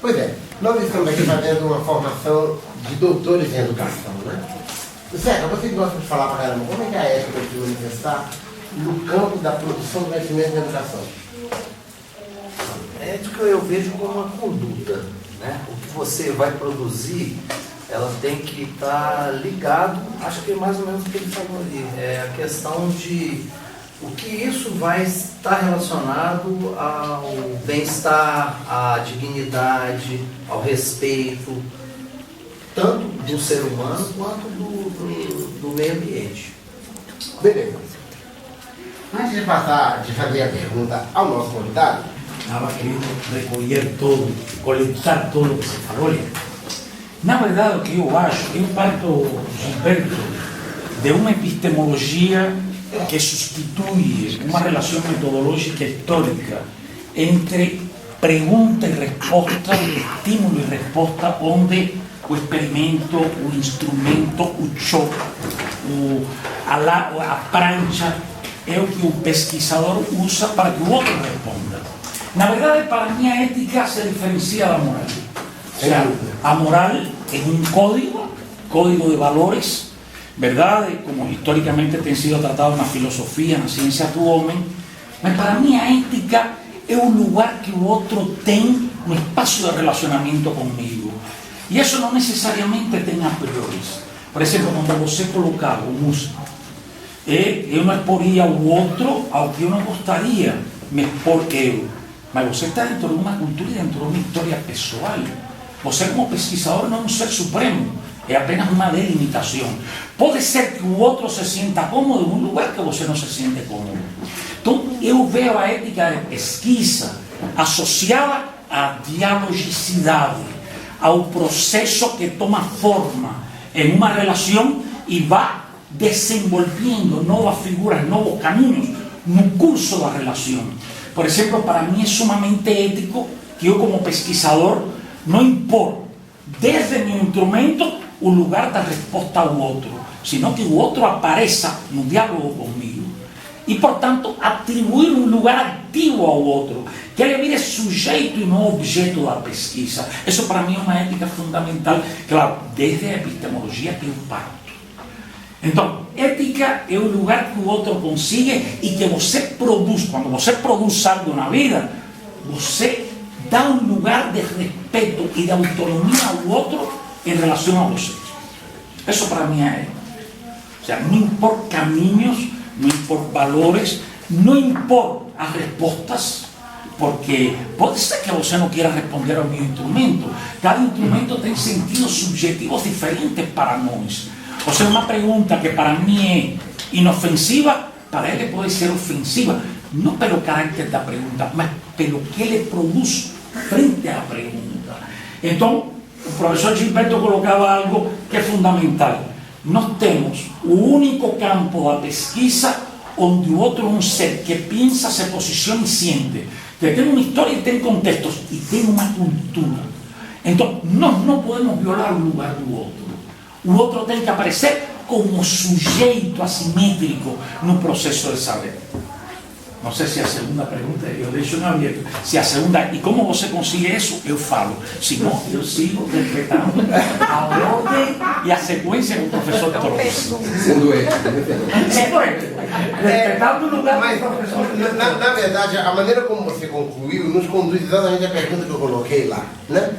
Pois é, nós estamos aqui fazendo uma formação de doutores em educação, né? Zeca, você que gosta de falar pra caramba, como é que é a ética de manifestar no campo da produção do conhecimento e educação? A ética eu vejo como uma conduta, né? O que você vai produzir, ela tem que estar ligado, acho que é mais ou menos o que ele falou ali, é a questão de o que isso vai estar relacionado ao bem-estar, à dignidade, ao respeito, tanto do ser humano quanto do meio ambiente. Beleza. Antes de passar, de fazer a pergunta ao nosso convidado, estava querendo recolher todo, coletar todo o que se falou. Na verdade, o que eu acho, eu parto, Gilberto, de uma epistemologia que substitui uma relação metodológica histórica entre pergunta e resposta, estímulo e resposta, onde o experimento, o instrumento, o choque, a prancha é o que o pesquisador usa para que o outro responda. Na verdade, para mim, a ética se diferencia da moral. O sea, a moral é um código de valores, verdade? Como historicamente tem sido tratado na filosofia, na ciência do homem. Mas para mim, a ética é o lugar que o outro tem no espaço de relacionamento comigo. E isso não necessariamente tem a priori. Por exemplo, quando você colocava o músico, eu não exporia o outro ao que eu não gostaria me expor eu. Mas você está dentro de uma cultura e dentro de uma história pessoal. Você, como pesquisador, não é um ser supremo, é apenas uma delimitação. Pode ser que o outro se sinta cômodo em um lugar que você não se sente cômodo. Então, eu vejo a ética de pesquisa associada à dialogicidade, ao processo que toma forma em uma relação e vai desenvolvendo novas figuras, novos caminhos no curso da relação. Por exemplo, para mim é sumamente ético que eu, como pesquisador, não impor desde meu instrumento o lugar da resposta ao outro, senão que o outro apareça no diálogo comigo e, portanto, atribuir um lugar ativo ao outro, que ele vire sujeito e não objeto da pesquisa. Isso para mim é uma ética fundamental, claro, desde a epistemologia que eu parto. Então, ética é o lugar que o outro consigue e que você produz. Quando você produz algo na vida, você dá um lugar de respeito e de autonomia ao outro em relação a você. Isso para mim é ética. O sea, não impor caminhos, não impor valores, não impor as respostas, porque pode ser que você não queira responder ao meu instrumento. Cada instrumento tem sentidos subjetivos diferentes para nós. Ou seja, uma pergunta que para mim é inofensiva, para ele pode ser ofensiva, não pelo caráter da pergunta, mas pelo que ele produz frente à pergunta. Então, o professor Gilberto colocava algo que é fundamental. Nós temos o único campo da pesquisa onde o outro é um ser que pensa, se posiciona e sente, que tem uma história e tem contextos e tem uma cultura. Então, nós não podemos violar o lugar do outro. O outro tem que aparecer como sujeito assimétrico no processo de saber. Não sei se a segunda pergunta, eu deixo em aberto. Se a segunda, e como você consegue isso, eu falo. Se não, eu sigo respeitando a ordem e a sequência que o professor trouxe. sendo ele. Sendo ele. Respeitando o lugar do professor. Na verdade, a maneira como você concluiu nos conduz exatamente à pergunta que eu coloquei lá, né?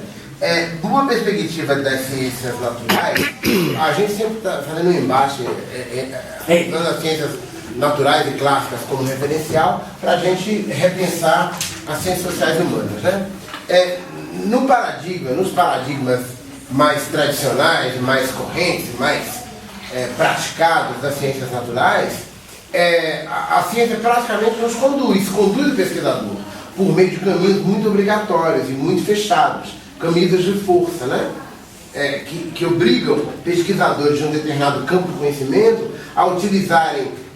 De uma perspectiva das ciências naturais, a gente sempre está fazendo um embate usando as ciências naturais e clássicas como referencial para a gente repensar as ciências sociais humanas, né? Nos paradigmas mais tradicionais, mais correntes, mais praticados das ciências naturais, a ciência praticamente nos conduz o pesquisador por meio de caminhos muito obrigatórios e muito fechados, caminhos de força, né? Que obrigam pesquisadores de um determinado campo de conhecimento a utilizarem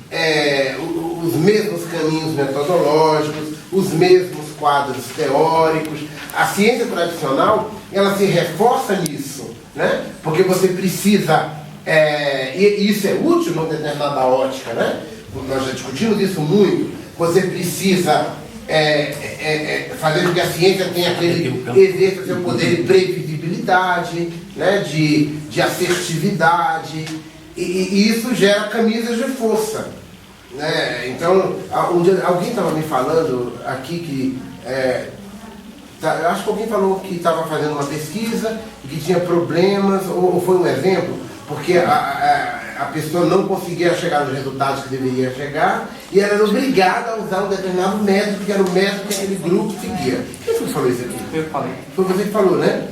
os mesmos caminhos metodológicos, os mesmos quadros teóricos. A ciência tradicional, ela se reforça nisso, né? Porque você precisa, e isso é útil numa determinada ótica, né? Nós já discutimos isso muito, você precisa fazer com que a ciência tenha exerça seu poder de previsibilidade, né, de assertividade, e isso gera camisas de força. Né? Então, um dia, alguém estava me falando aqui que... eu acho que alguém falou que estava fazendo uma pesquisa e que tinha problemas, ou foi um exemplo, porque a pessoa não conseguia chegar nos resultados que deveria chegar e ela era obrigada a usar um determinado método, que era o método que aquele grupo seguia. Quem foi que falou isso aqui? Eu falei. Foi você que falou, né?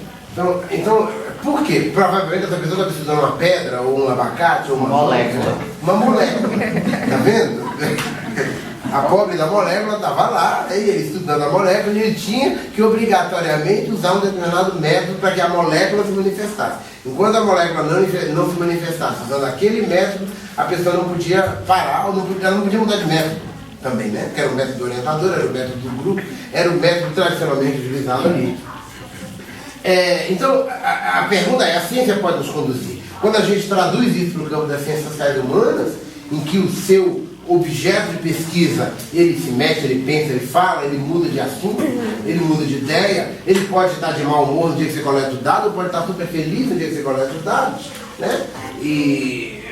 Então por quê? Provavelmente essa pessoa está precisando de uma pedra, ou um abacate, ou uma molécula. Uma molécula. Tá vendo? A pobre da molécula estava lá, ele estudando a molécula, e ele tinha que obrigatoriamente usar um determinado método para que a molécula se manifestasse. Enquanto a molécula não se manifestasse usando aquele método, a pessoa não podia parar, ou ela não podia mudar de método também, né? Porque era o método orientador, era o método do grupo, era o método tradicionalmente utilizado ali. Então, a pergunta é, a ciência pode nos conduzir? Quando a gente traduz isso para o campo das ciências sociais e humanas, em que o seu objeto de pesquisa, ele se mexe, ele pensa, ele fala, ele muda de assunto, ele muda de ideia, ele pode estar de mau humor no dia que você coleta o dado, pode estar super feliz no dia que você coleta os dados, né? E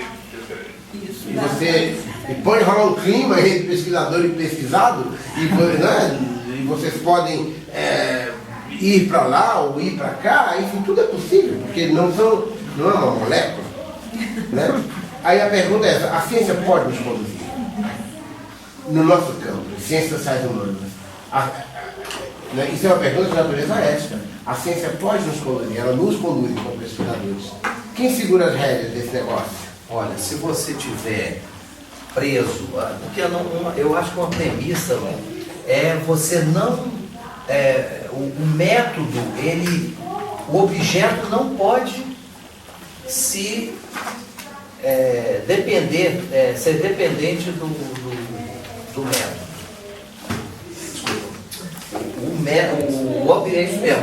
você pode rolar um clima entre pesquisador e pesquisado, né? E vocês podem ir para lá ou ir para cá, enfim, tudo é possível, porque não é uma molécula, né? Aí a pergunta é essa, a ciência pode nos conduzir? No nosso campo, ciências sociais e humanas. Isso é uma pergunta de natureza ética. A ciência pode nos conduzir, ela nos conduz como pesquisadores. Quem segura as rédeas desse negócio? Olha, se você tiver preso, porque eu acho que uma premissa é você não... o método, o objeto não pode ser dependente do método. Desculpa.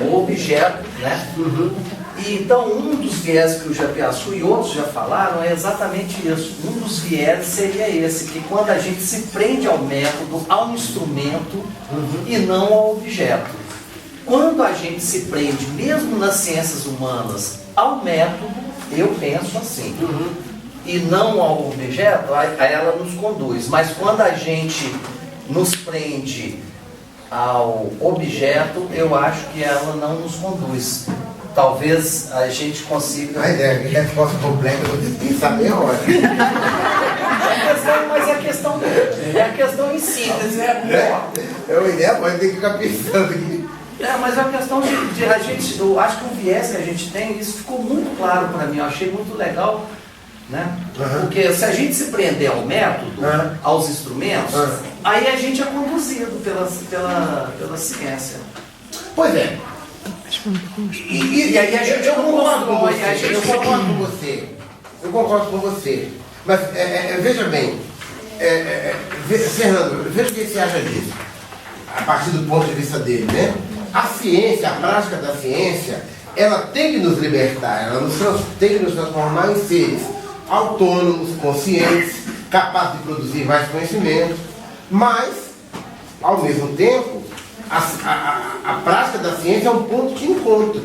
O objeto, né? Uhum. E então um dos viés que o Japiaçu e outros já falaram é exatamente isso. Um dos viés seria esse, que quando a gente se prende ao método, ao instrumento, e não ao objeto. Quando a gente se prende, mesmo nas ciências humanas, ao método, eu penso assim, e não ao objeto, aí ela nos conduz. Mas quando a gente nos prende ao objeto, eu acho que ela não nos conduz. Talvez a gente consiga... Mas resposta complexa, eu vou ter que pensar meia hora. Mas a questão é a questão em si. É uma ideia, pode ter que ficar pensando aqui. Mas a questão de a gente, eu acho que o viés que a gente tem, isso ficou muito claro para mim, eu achei muito legal, né? Porque se a gente se prender ao método, aos instrumentos, aí a gente é conduzido pela ciência. Pois é. E aí a gente concordo com você. Eu concordo com você. Mas veja bem, Fernando, veja o que você acha disso, a partir do ponto de vista dele, né? A ciência, a prática da ciência, ela tem que nos libertar, ela tem que nos transformar em seres autônomos, conscientes, capazes de produzir mais conhecimento, mas, ao mesmo tempo, a prática da ciência é um ponto de encontro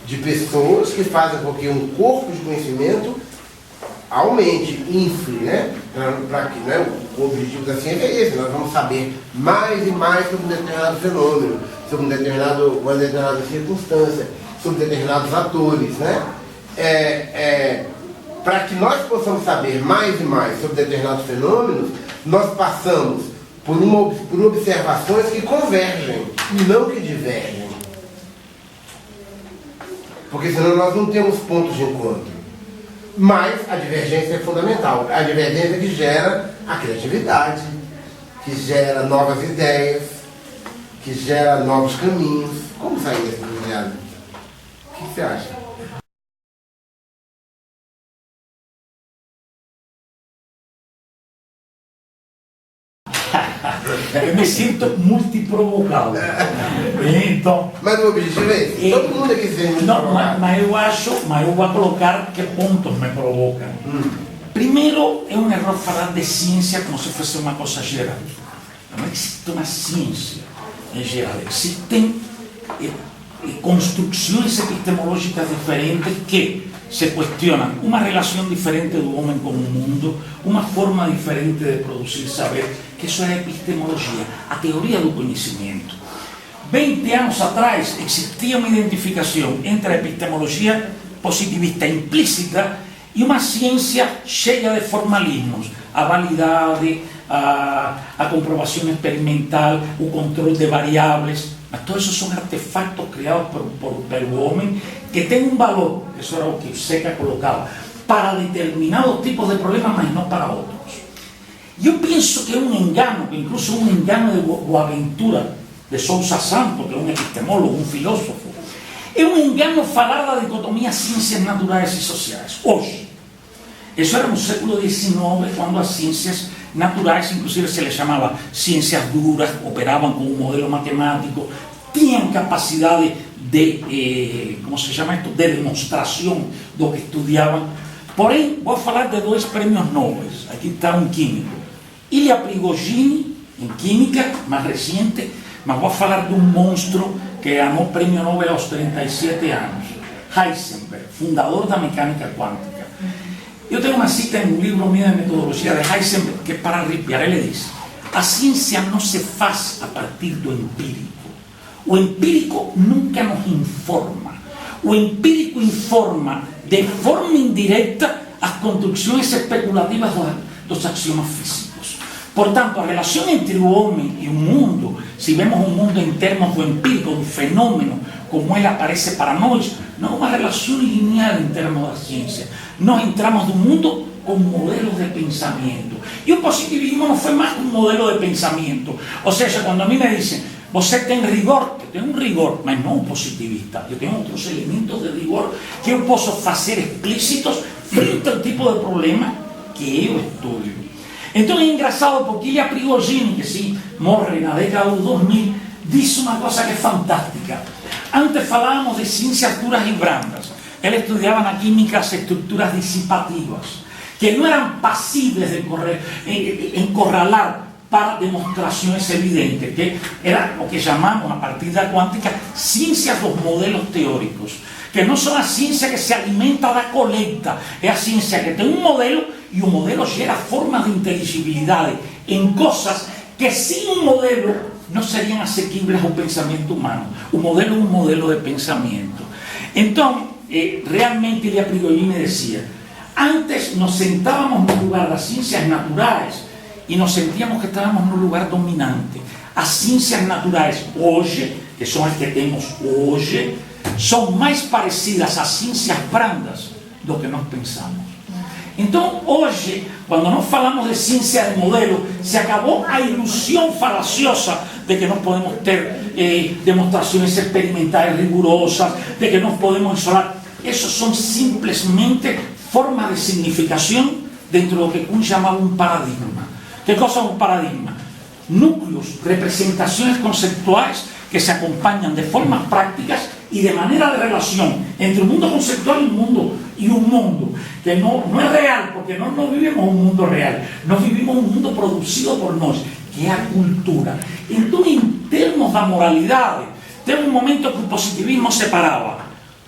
de pessoas que fazem com que um corpo de conhecimento aumente, infle, né? Para que, né? O objetivo da ciência é esse, nós vamos saber mais e mais sobre um determinado fenômeno, sobre uma determinada circunstância, sobre determinados atores, né? Para que nós possamos saber mais e mais sobre determinados fenômenos, nós passamos por observações que convergem e não que divergem. Porque senão nós não temos pontos de encontro. Mas a divergência é fundamental. A divergência que gera a criatividade, que gera novas ideias, que gera novos caminhos. Como sair desse encruzilhado? O que você acha? Eu me sinto multiprovocado. Então, mas o objetivo é esse. Todo mundo aqui se sente muito provocado. Mas eu vou colocar que pontos me provocam. Primeiro, é um erro falar de ciência como se fosse uma coisa geral. não existe uma ciência em geral, existem construções epistemológicas diferentes que se questionam uma relação diferente do homem com o mundo, uma forma diferente de produzir saber, que isso é a epistemologia, a teoria do conhecimento. 20 anos atrás existia uma identificação entre a epistemologia positivista implícita e uma ciência cheia de formalismos, a validade, a comprovação experimental, o controle de variáveis, mas todos esos son artefactos criados pelo homem que tem um valor, eso era o que Seca colocava, para determinados tipos de problemas, mas não para outros. E eu penso que é um engano, que incluso um engano de Boaventura de Sousa Santos, que é um epistemólogo, um filósofo, é um engano falar da dicotomia ciências naturais e sociais. Hoje, isso era no século XIX, quando as ciências naturais, inclusive se les chamava ciências duras, operavam com um modelo matemático, tinham capacidade de, como se chama isto, de demonstração do que estudiavam. Porém, vou falar de dois prêmios Nobel. Aqui está um químico, Ilya Prigogine, em química, mais recente, mas vou falar de um monstro que ganhou o prêmio Nobel aos 37 anos, Heisenberg, fundador da mecânica quântica. Eu tenho uma cita em um livro meu de metodologia de Heisenberg que é para arrepiar. Ele diz: a ciência não se faz a partir do empírico. O empírico nunca nos informa. O empírico informa de forma indireta as construções especulativas dos axiomas físicos. Portanto, a relação entre o homem e o mundo, se vemos o mundo em termos do empírico, do fenômeno, como ele aparece para nós, não é uma relação linear em termos da ciência. Nós entramos no mundo com modelos de pensamento. E o positivismo não foi mais um modelo de pensamento. Ou seja, quando a mim me dizem, você tem rigor, eu tenho um rigor, mas não um positivista. Eu tenho outros elementos de rigor que eu posso fazer explícitos frente ao tipo de problema que eu estudo. Então é engraçado porque Ilya Prigogine, que sim, morre na década de 2000, diz uma coisa que é fantástica. Antes falávamos de ciências duras e brandas. Ele estudava na química as estruturas dissipativas, que não eram passíveis de encorralar para demonstrações evidentes, que era o que chamamos, a partir da quântica, ciências dos modelos teóricos, que não são a ciência que se alimenta da coleta, é a ciência que tem um modelo e o modelo gera formas de inteligibilidade em coisas que sem um modelo não seriam asequibles ao pensamento humano. O modelo é um modelo de pensamento. Então, realmente Ilya Prigogine dizia, antes nos sentávamos no lugar das ciências naturais e nos sentíamos que estávamos no lugar dominante. As ciências naturais hoje, que são as que temos hoje, são mais parecidas às ciências brandas do que nós pensamos. Então, hoje, quando nós falamos de ciência de modelo, se acabou a ilusão falaciosa de que nós podemos ter demonstrações experimentais rigorosas, de que nós podemos isolar. Essas são simplesmente formas de significação dentro do que um chamava um paradigma. Que coisa é um paradigma? Núcleos, representações conceituais que se acompanham de formas práticas e de maneira de relação entre o mundo conceitual e o mundo que não é real, porque nós não vivimos um mundo real, nós vivimos um mundo produzido por nós, que é a cultura. Então, em termos da moralidade, teve um momento que o positivismo separava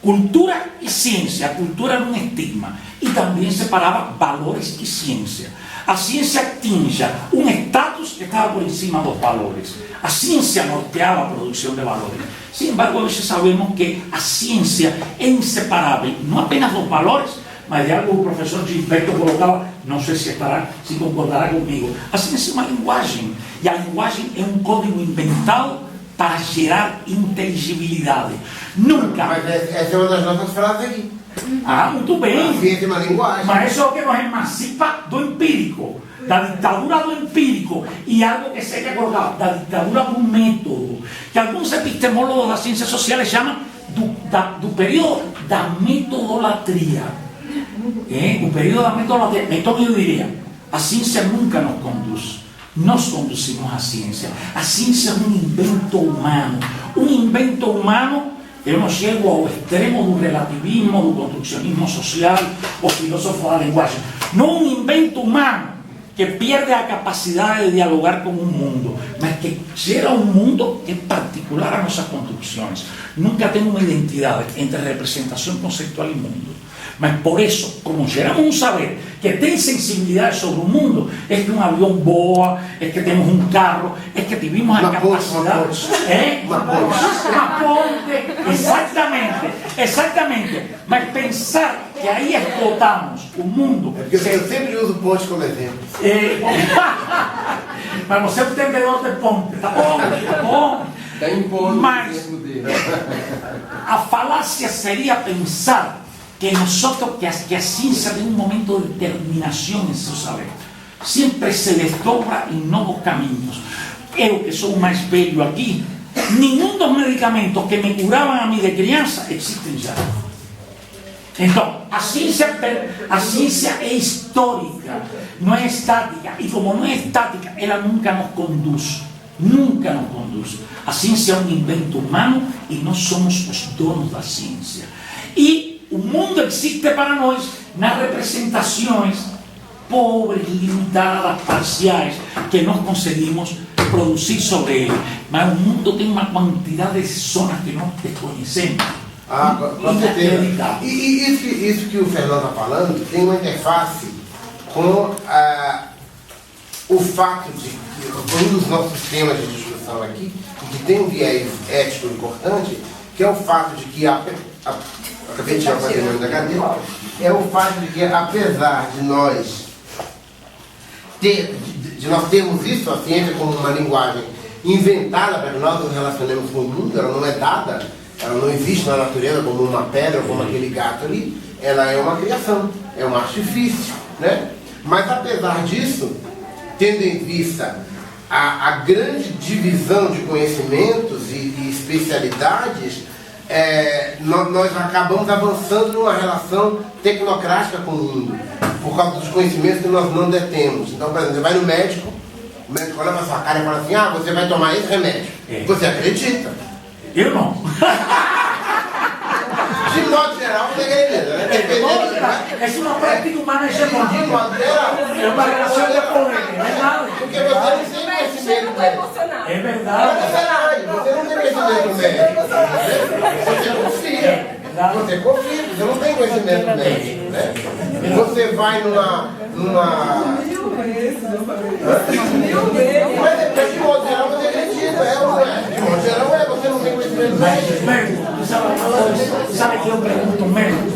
cultura e ciência. A cultura era um estigma e também separava valores e ciência. A ciência tinha um status que estava por cima dos valores. A ciência norteava a produção de valores. Sin embargo, hoje sabemos que a ciência é inseparável, não apenas dos valores, mas de algo que o professor Gilberto colocava, não sei se concordará comigo. A ciência é uma linguagem, e a linguagem é um código inventado para gerar inteligibilidade. Nunca. Mas essa é uma das nossas frases aqui. Ah, muito bem. A ciência é uma linguagem. Mas isso é o que nos emancipa do empírico, da ditadura do empírico, e algo que se quer colocar, da ditadura do método, que alguns epistemólogos das ciências sociais chamam do período da metodolatria. O período da metodolatria. Então eu diria, a ciência nunca nos conduz. Nós conduzimos a ciência. A ciência é um invento humano. Um invento humano. Eu não chego ao extremo do relativismo, do construcionismo social, os filósofos da linguagem. Não um invento humano que pierde a capacidad de dialogar con un mundo, mas que gera un mundo que es particular a nuestras construcciones. Nunca tengo una identidad entre representación conceptual y mundo. Mas por eso, como geramos un saber que tiene sensibilidad sobre un mundo, es que un avión voa, es que tenemos un carro, es que tuvimos la capacidad. Una ponte, exactamente. Mas pensar que ahí explotamos un mundo. É porque eu sempre uso ponte como exemplo. Mas você é um entendedor de ponte, tá bom? Tá bom? Está impondo Mas o tempo dele. a falácia seria pensar que nosotros, que a ciencia tiene un momento de determinación en su saber. Siempre se desdobra en nuevos caminos. Eu, que sou o mais velho aqui, nenhum dos medicamentos que me curavam a mim de criança existem já. Então, a ciência é histórica, não é estática. E como não é estática, ela nunca nos conduz. Nunca nos conduz. A ciência é um invento humano e nós somos os donos da ciência. E o mundo existe para nós nas representações pobres, limitadas, parciais, que nós conseguimos produzir sobre ele. Mas o mundo tem uma quantidade de zonas que nós desconhecemos. Com certeza. E isso que o Fernando está falando tem uma interface com o fato de que um dos nossos temas de discussão aqui, e que tem um viés ético importante, que é o fato de que acabei de tirar o patrimônio da cadeira, é o fato de que, apesar de nós termos isso, a ciência como uma linguagem inventada para que nós nos relacionemos com o mundo, ela não é dada, ela não existe na natureza como uma pedra, como aquele gato ali, ela é uma criação, é um artifício, né? Mas apesar disso, tendo em vista a grande divisão de conhecimentos e especialidades, nós acabamos avançando numa relação tecnocrática com o mundo, por causa dos conhecimentos que nós não detemos. Então, por exemplo, você vai no médico, o médico olha para sua cara e fala assim, você vai tomar esse remédio. Você acredita? Eu não. De modo geral, você acredita, né? É uma prática humana hegemônica. De modo geral. É uma relação de poder, não é nada. Porque você não tem conhecimento médico. É verdade. Você não tem conhecimento médico. Você confia. Você confia, você não tem conhecimento médico, né? Você vai numa... Mas de modo geral você acredita, de modo geral você não tem conhecimento médico. Sabe que eu pergunto mesmo?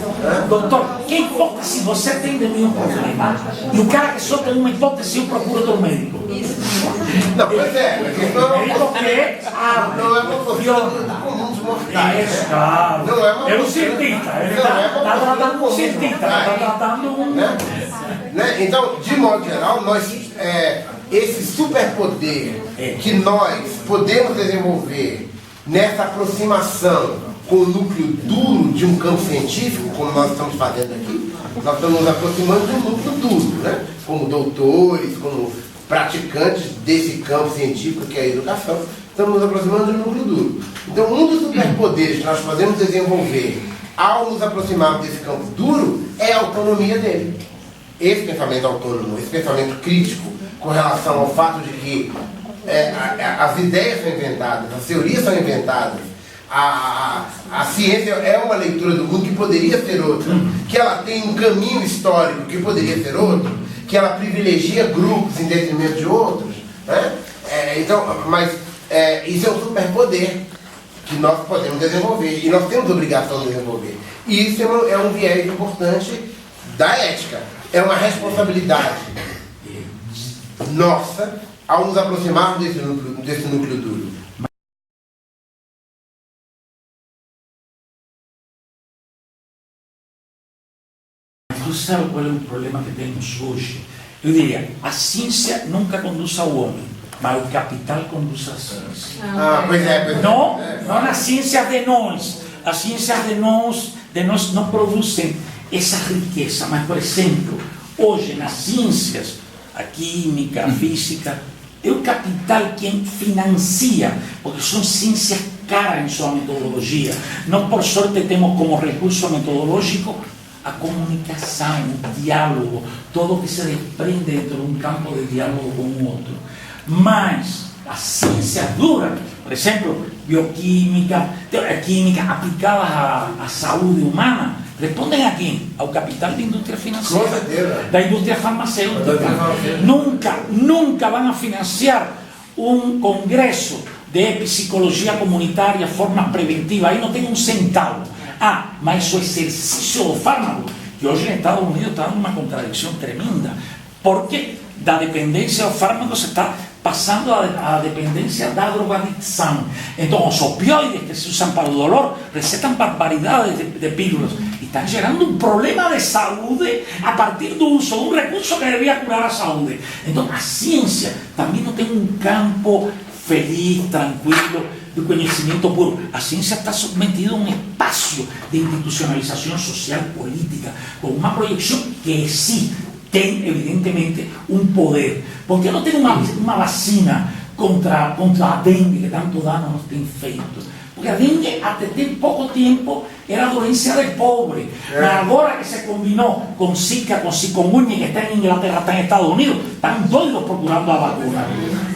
Doutor, que hipótese você tem de mim um problema? E o cara que só tem uma hipótese, eu procuro outro médico. Não, pois é, porque não é uma postura comum dos mortais. Não é uma cientista, ele está tratando um cientista, está tratando um... Então, de modo geral, esse superpoder que nós podemos desenvolver nessa aproximação com o núcleo duro de um campo científico, como nós estamos fazendo aqui, nós estamos nos aproximando de um núcleo duro, né? Como doutores, como praticantes desse campo científico que é a educação, estamos nos aproximando de um núcleo duro. Então, um dos superpoderes que nós podemos desenvolver ao nos aproximarmos desse campo duro é a autonomia dele. Esse pensamento autônomo, esse pensamento crítico com relação ao fato de que as ideias são inventadas, as teorias são inventadas, a ciência é uma leitura do mundo que poderia ser outra, que ela tem um caminho histórico que poderia ser outro, que ela privilegia grupos em detrimento de outros, né? Isso é um superpoder que nós podemos desenvolver e nós temos obrigação de desenvolver. E isso é um viés importante da ética, é uma responsabilidade nossa ao nos aproximarmos desse núcleo duro. Você sabe qual é o problema que temos hoje? Eu diria, a ciência nunca conduz ao homem, mas o capital conduz à ciência. Pois é. Não na ciência de nós. As ciências de nós não produzem essa riqueza. Mas, por exemplo, hoje nas ciências, a química, a física, é o capital quem financia, porque são ciências caras em sua metodologia. Nós, por sorte, temos como recurso metodológico a comunicação, o diálogo, todo o que se desprende dentro de um campo de diálogo com o outro. Mas a ciência dura, por exemplo, bioquímica, química aplicada à saúde humana, respondem a quem? Ao capital da indústria financeira, da indústria farmacêutica. Nunca vão a financiar um congresso de psicologia comunitária, forma preventiva, aí não tem um centavo. Mas o exercício do fármaco, que hoje nos Estados Unidos está dando uma contradição tremenda, porque da dependência do fármaco se está passando a dependência da drogadição. Então, os opioides que se usam para o dolor recetam barbaridades de pílulas e estão gerando um problema de saúde a partir do uso de um recurso que deveria curar a saúde. Então, a ciência também não tem um campo feliz, tranquilo, do conhecimento puro. A ciência está submetida a um espaço de institucionalização social política, com uma projeção que sim tem, evidentemente, um poder. Porque não tem uma vacina contra a dengue, que tanto dano nos tem feito. Porque a dengue, até tem pouco tempo, era doença de pobre. Mas agora que se combinou com Zika, com chikungunya, que está em Inglaterra, está em Estados Unidos, estão doidos procurando a vacuna.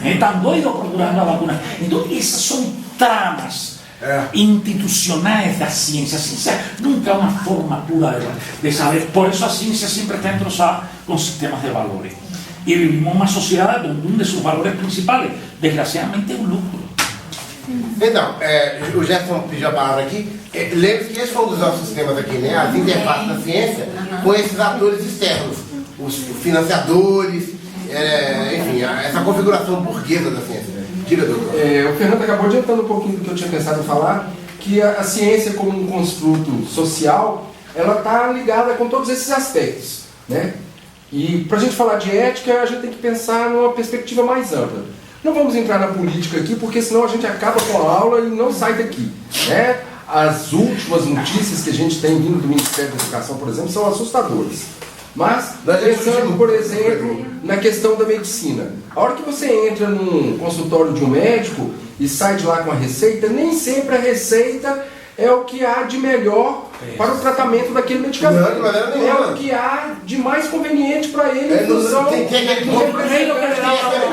Estão doidos procurando a vacuna. Então, essas são tramas institucionais da ciência. A ciência nunca é uma forma pura de saber. Por isso a ciência sempre está entrosada com sistemas de valores. E vivimos uma sociedade onde um de seus valores principais, desgraciadamente, é o lucro. Então, o Jefferson pediu a palavra aqui. Lembre-se que esse foi um dos nossos sistemas aqui, né? As interfaces da ciência com esses atores externos, os financiadores, enfim, essa configuração burguesa da ciência. Diga, doutor. O Fernando acabou adiantando um pouquinho do que eu tinha pensado em falar, que a ciência como um construto social, ela está ligada com todos esses aspectos, né? E para a gente falar de ética, a gente tem que pensar numa perspectiva mais ampla. Não vamos entrar na política aqui, porque senão a gente acaba com a aula e não sai daqui, né? As últimas notícias que a gente tem vindo do Ministério da Educação, por exemplo, são assustadoras. Mas, pensando, por exemplo, na questão da medicina. A hora que você entra num consultório de um médico e sai de lá com a receita, nem sempre a receita é o que há de melhor para o tratamento daquele medicamento. Não, de maneira nenhuma. É o que há de mais conveniente para ele.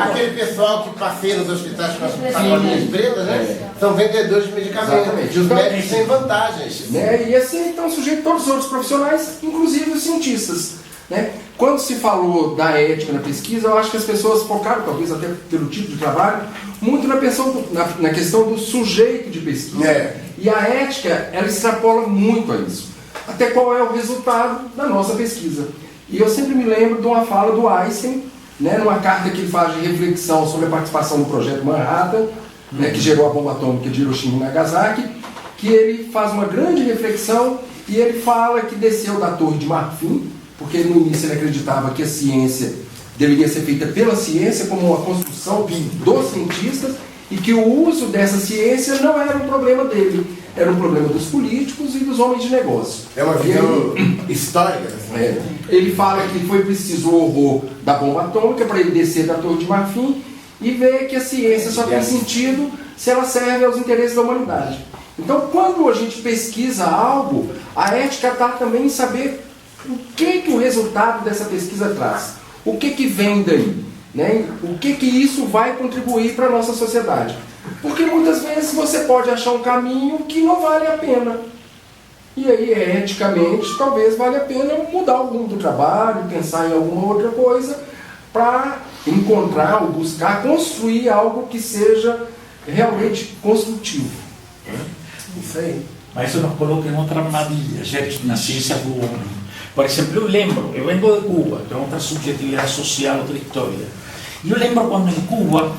Aquele pessoal que passeia nos hospitais com as sacolinhas pretas, né? São vendedores de medicamentos. Exatamente. E os médicos têm vantagens. E assim estão sujeitos todos os outros profissionais, inclusive os cientistas. Né? Quando se falou da ética na pesquisa, eu acho que as pessoas focaram, talvez até pelo tipo de trabalho, muito na questão do sujeito de pesquisa. E a ética, ela extrapola muito a isso. Até qual é o resultado da nossa pesquisa. E eu sempre me lembro de uma fala do Einstein, né, numa carta que ele faz de reflexão sobre a participação no projeto Manhattan, né, que gerou a bomba atômica de Hiroshima e Nagasaki, que ele faz uma grande reflexão e ele fala que desceu da Torre de Marfim, porque no início ele acreditava que a ciência deveria ser feita pela ciência como uma construção dos cientistas e que o uso dessa ciência não era um problema dele, era um problema dos políticos e dos homens de negócio. É uma visão histórica. Ele fala que foi preciso o horror da bomba atômica para ele descer da Torre de Marfim e ver que a ciência só tem sentido se ela serve aos interesses da humanidade. Então, quando a gente pesquisa algo, a ética está também em saber o que o resultado dessa pesquisa traz, o que vem daí, né? O que isso vai contribuir para a nossa sociedade. Porque muitas vezes você pode achar um caminho que não vale a pena. E aí, eticamente, talvez valha a pena mudar o rumo do trabalho, pensar em alguma outra coisa, para encontrar ou buscar construir algo que seja realmente construtivo. Isso aí. Mas isso nos coloca em outra armadilha, gente, na ciência do homem. Por exemplo, eu vengo de Cuba, que é outra subjetividade social, outra história. E eu lembro quando em Cuba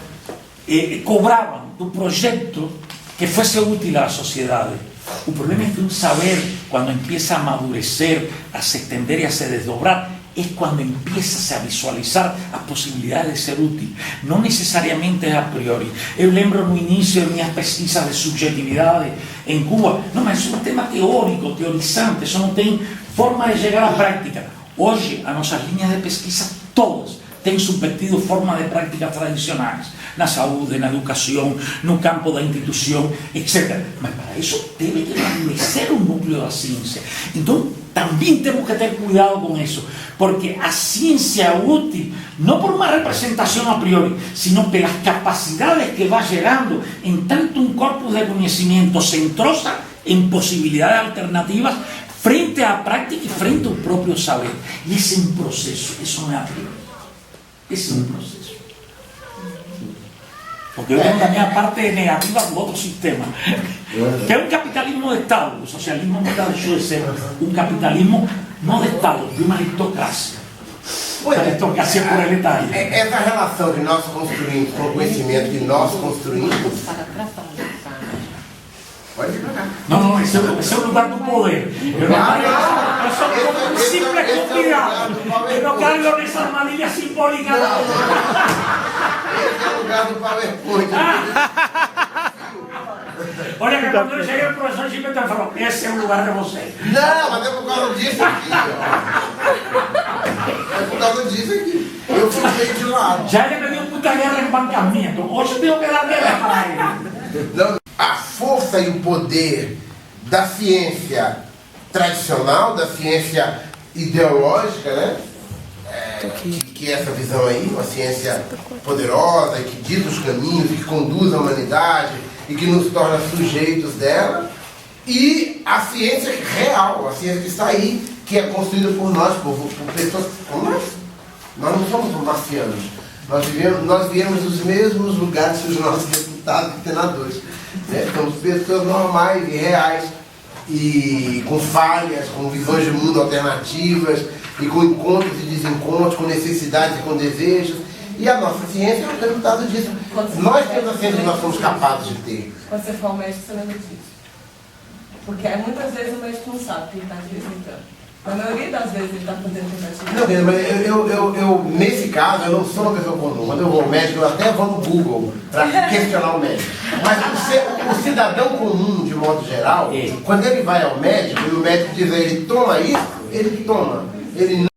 cobravam do projeto que fosse útil à sociedade. O problema é que um saber, quando empieza a amadurecer, a se estender e a se desdobrar, é quando empieza a visualizar a possibilidade de ser útil, não necessariamente a priori. Eu lembro no início de minhas pesquisas de subjetividade em Cuba, não, mas é um tema teórico, teorizante, isso não tem forma de chegar à prática. Hoje, as nossas linhas de pesquisa, todas tem subvertido formas de práticas tradicionais, na saúde, na educação, no campo da instituição, etc. Mas para isso deve permanecer o núcleo da ciência. Então, também temos que ter cuidado com isso, porque a ciência é útil não por uma representação a priori, sino pelas capacidades que vai gerando em tanto um corpo de conhecimento se entrosa em possibilidades alternativas frente à prática e frente ao próprio saber. E esse é um processo, isso não é a priori. Esse é um processo. Porque eu tenho da minha parte negativa do outro sistema, que é um capitalismo de Estado. O socialismo nunca deixou de ser um capitalismo não de Estado, de uma aristocracia. Uma aristocracia proletária. Essa relação que nós construímos com o conhecimento que nós construímos. Pode ir pra cá. Não, esse é o lugar do poder. Eu sou um simples convidado. Eu não cargo nessa armadilha simbólica. Esse é o lugar do PowerPoint. Olha que quando eu cheguei, o professor Gilberto falou: esse é o lugar de você. Não, mas é por causa disso aqui, ó. É por causa disso aqui. Eu fui meio de lado. Já ele me deu muita guerra em bancamento. Hoje eu tenho que dar guerra para ele. Não, a força e o poder da ciência tradicional, da ciência ideológica, né? Que é essa visão aí, uma ciência poderosa, que diz os caminhos, que conduz a humanidade e que nos torna sujeitos dela, e a ciência real, a ciência que está aí, que é construída por nós, por pessoas como nós. Nós não somos marcianos. Nós viemos dos mesmos lugares que os nossos deputados e senadores. Né? Somos pessoas normais e reais, e com falhas, com visões de mundo alternativas, e com encontros e desencontros, com necessidades e com desejos. E a nossa ciência é o resultado disso. Nós temos a ciência que nós somos capazes de ter. Quando você for ao médico, você lembra disso. Porque muitas vezes o médico não sabe o que ele está acreditando. Na maioria das vezes ele está fazendo tentativa. Não, mas eu, nesse caso, eu não sou uma pessoa comum. Quando eu vou ao médico, eu até vou no Google para questionar o médico. Mas o cidadão comum, de modo geral, quando ele vai ao médico e o médico diz a ele: toma isso, ele toma. Ele não.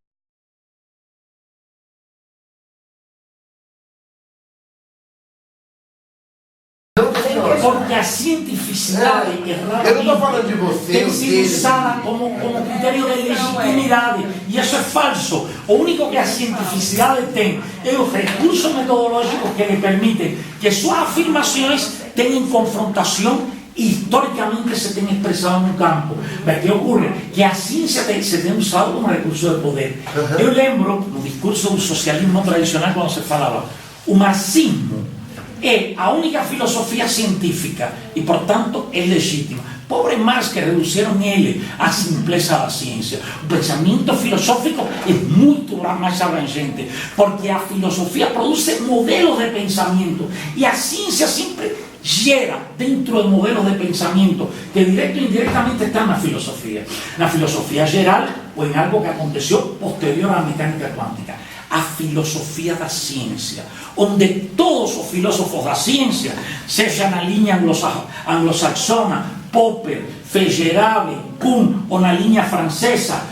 Porque a cientificidade Eu não estou falando de você, tem sido usada como critério de legitimidade, e isso é falso. O único que a cientificidade tem é os recursos metodológicos que lhe permitem que suas afirmações tenham confrontação e historicamente se tem expressado no campo. Mas o que ocorre? Que a ciência se tem usado como recurso de poder. Eu lembro, no discurso do socialismo tradicional, quando se falava, o marxismo é a única filosofia científica e, portanto, é legítima. Pobre Marx, que reduziram ele à simpleza da ciência. O pensamento filosófico é muito mais abrangente, porque a filosofia produz modelos de pensamento e a ciência sempre gera dentro de modelos de pensamento que direto e indiretamente estão na filosofia geral ou em algo que aconteceu posterior à mecânica quântica. A filosofia da ciência, onde todos os filósofos da ciência, seja na linha anglo-saxona, Popper, Feyerabend, Kuhn, ou na linha francesa,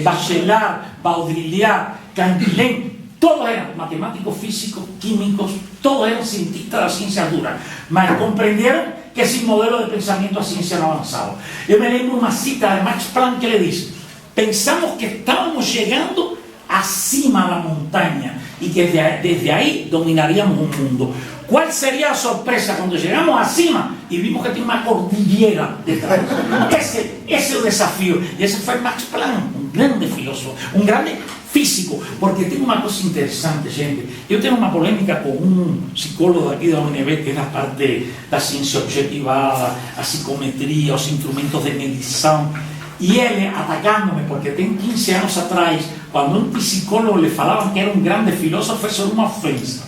Bachelard, Baudrillard, Canguilhem, todos eram matemáticos, físicos, químicos, todos eram cientistas da ciência dura, mas compreenderam que esse modelo de pensamento a ciência não avançava. Eu me lembro uma cita de Max Planck que ele diz: pensamos que estávamos chegando acima da montanha e que desde aí dominaríamos o mundo. Qual seria a surpresa quando chegamos acima e vimos que tinha uma cordilheira detrás? Esse é o desafio. E esse foi Max Planck, um grande filósofo, um grande físico, porque tem uma coisa interessante, gente. Eu tenho uma polêmica com um psicólogo aqui da UNB, que é da parte da ciência objetivada, a psicometria, os instrumentos de medição. E ele atacando-me, porque tem 15 anos atrás, quando um psicólogo lhe falava que era um grande filósofo, isso era uma ofensa.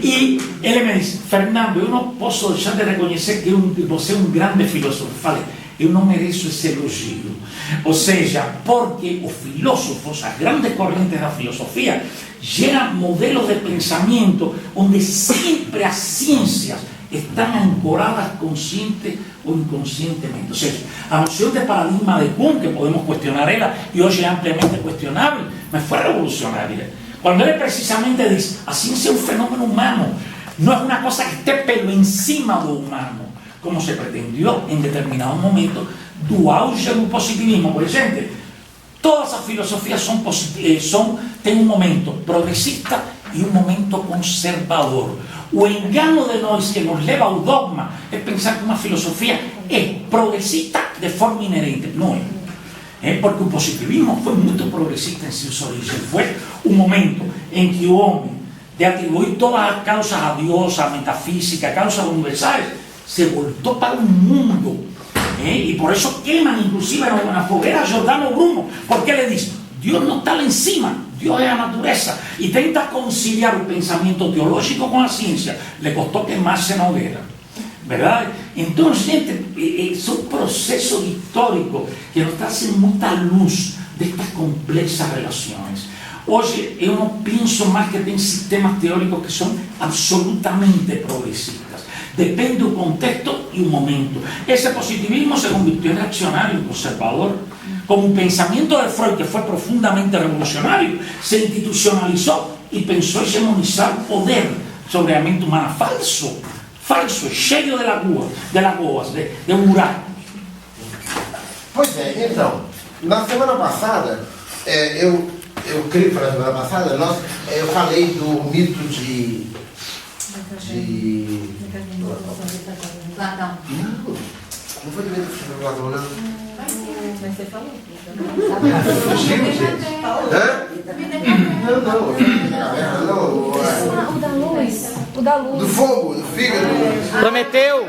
E ele me disse: Fernando, eu não posso deixar de reconhecer que você é um grande filósofo. Eu falei: eu não mereço esse elogio. Ou seja, porque os filósofos, as grandes correntes da filosofia, geram modelos de pensamento onde sempre as ciências estão ancoradas consciente ou inconscientemente. Ou seja, a noção de paradigma de Kuhn, que podemos questionar ela, e hoje é ampliamente questionável, mas foi revolucionária. Cuando él precisamente dice, a ciencia es un fenómeno humano, no es una cosa que esté pelo encima do humano, como se pretendió en determinado momento do auge do positivismo. Por gente, todas as filosofias têm um momento progressista e um momento conservador. O engano de nós que nos leva ao dogma é pensar que uma filosofia é progressista de forma inerente. Não é. Porque o positivismo foi muito progressista em suas origens. Foi um momento em que o homem, de atribuir todas as causas a Deus, a metafísica, causas universais, se voltou para o mundo. E por isso queimam, inclusive, na fogueira Giordano Bruno, porque ele diz: Deus não está lá em cima, Deus é a natureza. E tenta conciliar o pensamento teológico com a ciência. Le costou queimar-se na hogueira. Verdade? Então, gente, é um processo histórico que nos traz muita luz destas complexas relações. Hoje, eu não penso mais que tem sistemas teóricos que são absolutamente progressistas. Depende do contexto e o momento. Esse positivismo se convirtió em reaccionário, conservador. Como o pensamento de Freud, que foi profundamente revolucionário, se institucionalizou e pensou hegemonizar o poder sobre a mente humana. Falso, cheio de lagoas, de buracos. Pois é, então, na semana passada, eu creio que foi na semana passada, eu falei do mito de Platão. Não foi do mito de Platão, não. Mas você falou. Fugiu, gente. Hã? Não. O da luz. O da luz. Do fogo, do fígado. Prometeu! O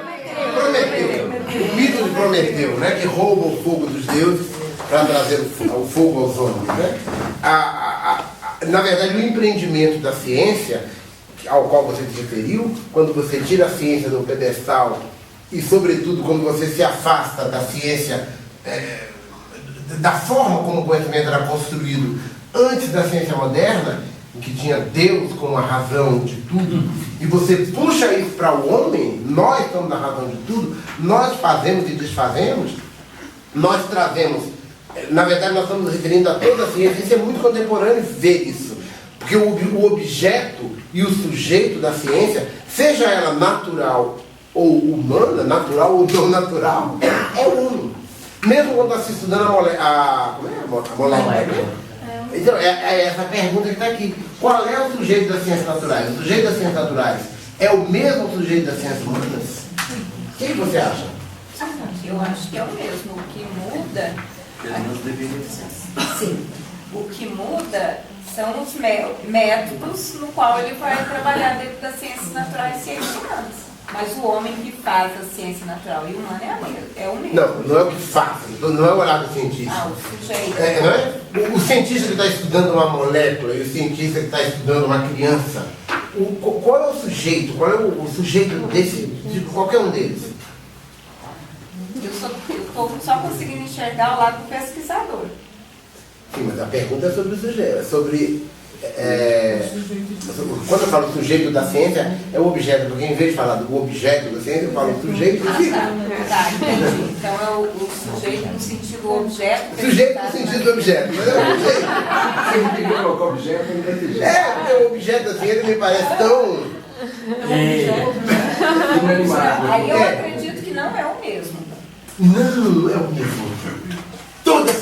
mito de Prometeu, né? Que rouba o fogo dos deuses para trazer o fogo aos homens, né? Na verdade, o empreendimento da ciência, ao qual você se referiu, quando você tira a ciência do pedestal e, sobretudo, quando você se afasta da ciência, da forma como o conhecimento era construído antes da ciência moderna, em que tinha Deus como a razão de tudo, e você puxa isso para o homem, nós somos a razão de tudo, nós fazemos e desfazemos, nós trazemos, na verdade nós estamos referindo a toda a ciência. Isso é muito contemporâneo ver isso, porque o objeto e o sujeito da ciência, seja ela natural ou humana, natural ou não natural, é o homem. Mesmo quando está se estudando a molécula. Então, é essa pergunta que está aqui. Qual é o sujeito das ciências naturais? O sujeito das ciências naturais é o mesmo sujeito das ciências humanas? O que você acha? Eu acho que é o mesmo. O que muda... Sim. O que muda são os métodos no qual ele vai trabalhar dentro das ciências naturais e ciências humanas. Mas o homem que faz a ciência natural e humana é o mesmo. Não é o que faz, não é o olhar do cientista. O sujeito. Não é? O cientista que está estudando uma molécula e o cientista que está estudando uma criança, qual é o sujeito? Qual é o sujeito de qualquer um deles? Eu estou só conseguindo enxergar o lado do pesquisador. Sim, mas a pergunta é sobre o sujeito, quando eu falo sujeito da ciência, é o objeto, porque em vez de falar do objeto da ciência, eu falo sujeito do ciência. Tá, entendi. Então é o sujeito no sentido objeto. Sujeito no sentido do objeto, mas é o sujeito. Se ele queria colocar objeto, não vai ter jeito. Porque o objeto da ciência me parece tão... Aí eu acredito que não é o mesmo. Não é o mesmo. Toda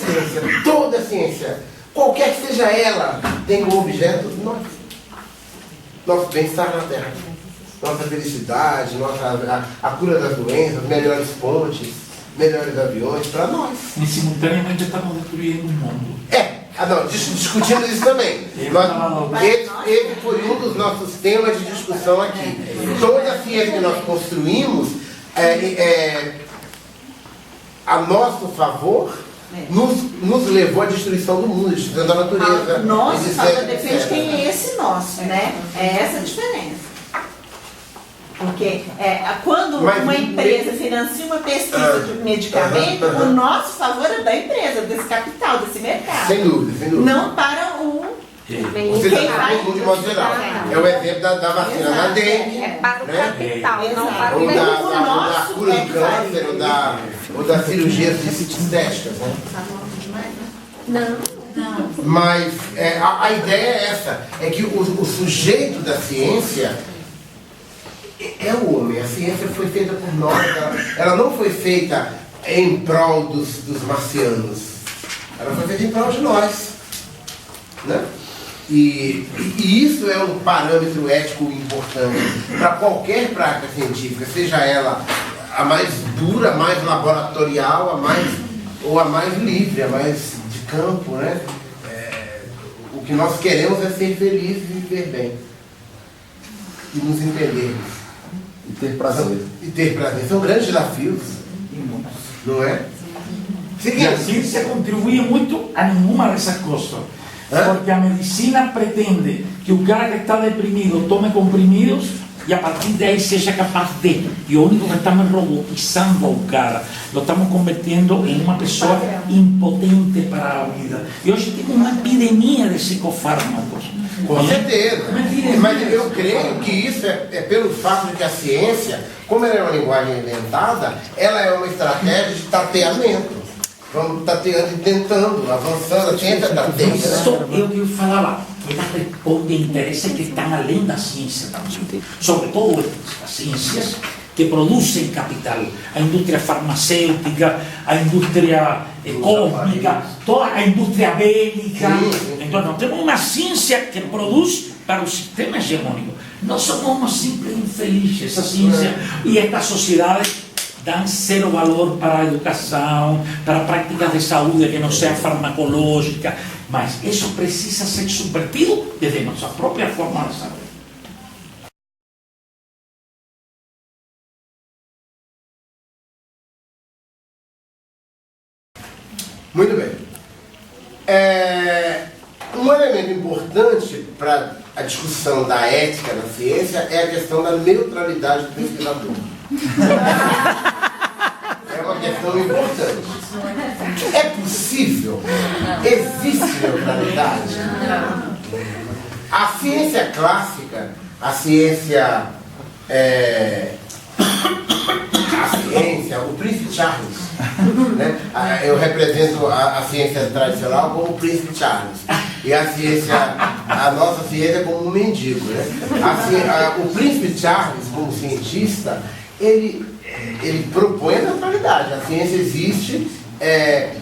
ciência, qualquer que seja ela, tem como objeto nosso bem-estar na Terra, nossa felicidade, a cura das doenças, melhores pontes, melhores aviões para nós. E simultaneamente estamos destruindo o mundo. Discutindo isso também. Esse foi um dos nossos temas de discussão aqui. Toda a ciência que nós construímos a nosso favor nos levou à destruição do mundo, destruição da natureza. Nosso favor depende de quem é esse nosso, né? É essa a diferença. Porque quando uma empresa financia uma pesquisa de medicamento, o nosso favor é da empresa, desse capital, desse mercado. Sem dúvida. Não para o... Você está falando muito de modo geral. É o exemplo da vacina da dengue. É para o capital, não para Ou o da cura do câncer, ou das cirurgias estéticas. Né? Não. Mas a ideia é essa, é que o sujeito da ciência é o homem. A ciência foi feita por nós, ela não foi feita em prol dos marcianos, ela foi feita em prol de nós, né? E isso é um parâmetro ético importante para qualquer prática científica, seja ela a mais dura, a mais laboratorial, ou a mais livre, a mais de campo, né? O que nós queremos é ser felizes e viver bem. E nos entendermos. E ter prazer. E ter prazer. São grandes desafios. Não é? E a ciência contribui muito a nenhuma dessas coisas. Porque a medicina pretende que o cara que está deprimido tome comprimidos e a partir daí seja capaz de. E o único que estamos robotizando ao cara, lo estamos convertendo em uma pessoa impotente para a vida. E hoje tem uma epidemia de psicofármacos. Com certeza. Mas eu creio que isso é pelo fato de que a ciência, como ela é uma linguagem inventada, ela é uma estratégia de tateamento. Vamos tateando e tentando, avançando, tenta tateia. Eu que falava, ela responde a interesses que estão além da ciência também. Sobretudo as ciências que produzem capital. A indústria farmacêutica, a indústria cósmica, toda a indústria bélica. Então nós temos uma ciência que produz para o sistema hegemônico. Nós somos uma simples infeliz. Essa ciência e esta sociedade dão zero valor para a educação, para práticas de saúde que não seja farmacológica, mas isso precisa ser subvertido desde nossa própria forma de saber. Muito bem. Um elemento importante para a discussão da ética na ciência é a questão da neutralidade do pesquisador. É uma questão importante. É possível? Existe neutralidade? A ciência clássica, o Príncipe Charles, né? Eu represento a ciência tradicional como o Príncipe Charles e a nossa ciência como um mendigo, né? O Príncipe Charles, como cientista, ele propõe a neutralidade. A ciência existe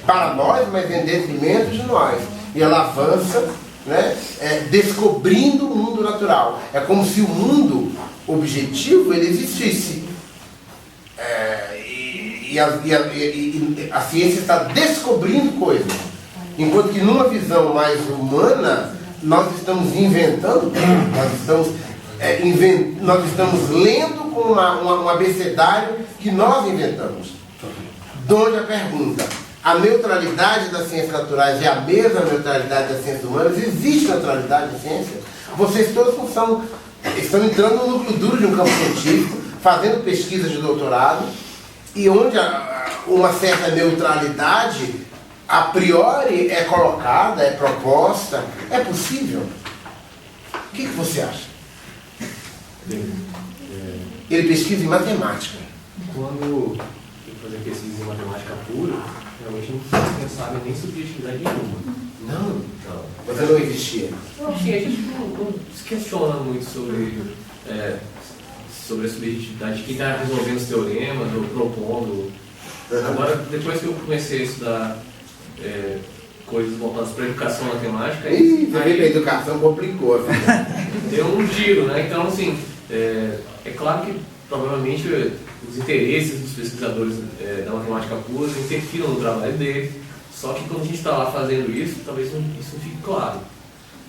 para nós, mas em detrimento de nós. E ela avança, né, descobrindo o mundo natural. É como se o mundo objetivo ele existisse. E a ciência está descobrindo coisas. Enquanto que numa visão mais humana, nós estamos inventando coisas. Nós estamos lendo com um abecedário que nós inventamos. Donde a pergunta: a neutralidade das ciências naturais é a mesma neutralidade das ciências humanas? Existe neutralidade da ciência? Vocês todos estão entrando no núcleo duro de um campo científico, fazendo pesquisa de doutorado, e onde uma certa neutralidade a priori é colocada, é proposta. É possível? O que você acha? Ele pesquisa em matemática. Quando eu fazia pesquisa em matemática pura, realmente não pensava nem subjetividade nenhuma. Não. Você não existia. Sim, a gente não se questiona muito sobre a subjetividade de quem está resolvendo os teoremas ou propondo. Agora, depois que eu comecei a estudar coisas voltadas para a educação matemática, aí a educação complicou. Deu um giro, né? Então, assim, é claro que provavelmente os interesses dos pesquisadores da matemática pura interfiram no trabalho deles, só que quando a gente está lá fazendo isso, talvez isso não fique claro.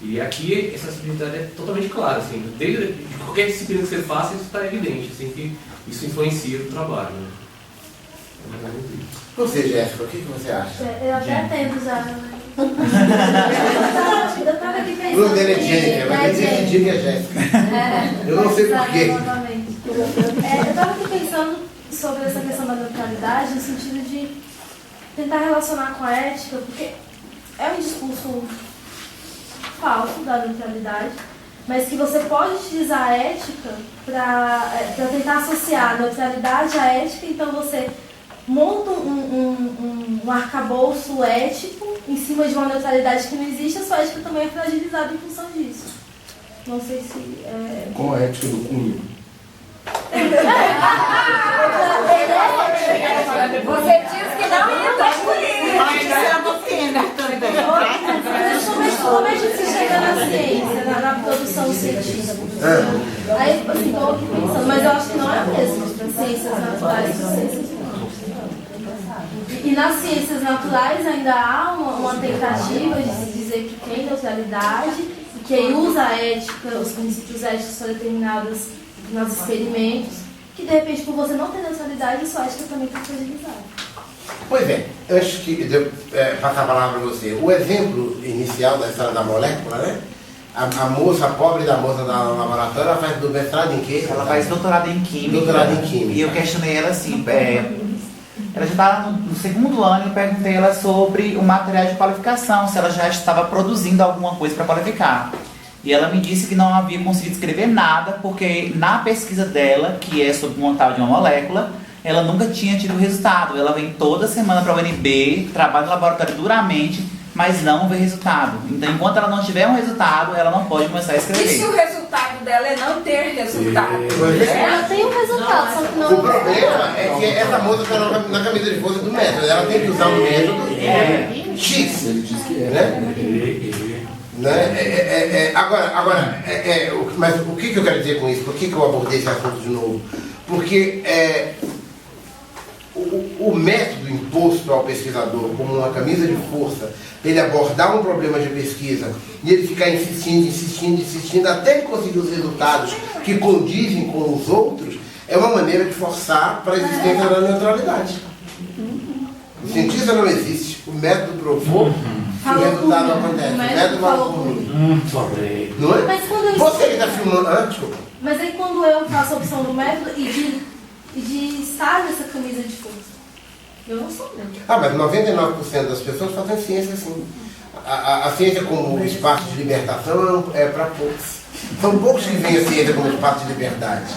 E aqui essa subjetividade é totalmente clara, assim, desde qualquer disciplina que você faça, isso está evidente, assim, que isso influencia o trabalho, né? Você, Jéssica, o que você acha? Eu até tento usar. Eu estava aqui pensando. O nome dele é Jennifer, mas ele diz que é Jéssica. Eu não sei porquê. Eu estava aqui pensando sobre essa questão da neutralidade, no sentido de tentar relacionar com a ética, porque é um discurso falso da neutralidade, mas que você pode utilizar a ética para tentar associar a neutralidade à ética, então você montam um arcabouço ético em cima de uma neutralidade que não existe, a sua ética também é fragilizada em função disso. Não sei se... Com a ética do cunho. Você diz que não entra por Como a gente chega na ciência, na produção científica? Aí, assim, estou aqui pensando, mas eu acho que não é mesmo ciências naturais e ciências humanas. E nas ciências naturais ainda há uma tentativa de se dizer que tem neutralidade e que aí usa a ética, os princípios éticos para determinados experimentos, que de repente por você não ter neutralidade, a sua ética também está fragilizada. Pois é, antes de passar a palavra para você, o exemplo inicial da história da molécula, né? A moça, a pobre da moça da laboratório, ela faz do mestrado em quê? Ela faz doutorado em Química. Doutorado em Química. E eu questionei ela assim, ela já estava no segundo ano, eu perguntei ela sobre o material de qualificação, se ela já estava produzindo alguma coisa para qualificar. E ela me disse que não havia conseguido escrever nada, porque na pesquisa dela, que é sobre montar de uma molécula, ela nunca tinha tido resultado. Ela vem toda semana para a UNB, trabalha no laboratório duramente, mas não vê resultado. Então, enquanto ela não tiver um resultado, ela não pode começar a escrever. E se o resultado dela é não ter resultado? Ela tem um resultado, só que não... O problema é que essa moça está na camisa de força do método. Ela tem que usar o método X. Ele diz que é. Né? Agora, mas o que eu quero dizer com isso? Por que eu abordei esse assunto de novo? Porque o método imposto ao pesquisador como uma camisa de força para ele abordar um problema de pesquisa e ele ficar insistindo até ele conseguir os resultados que condizem com os outros, é uma maneira de forçar para a existência da neutralidade. O cientista não existe, o método provou que o resultado não acontece. O método falou por mim. Não é? Mas quando eu... Você que está filmando, desculpa. Mas aí quando eu faço a opção do método e de estar nessa camisa de força, eu não sou neutra. Mas 99% das pessoas fazem ciência assim. A ciência como espaço de libertação é para poucos. São poucos que veem a ciência como espaço de liberdade.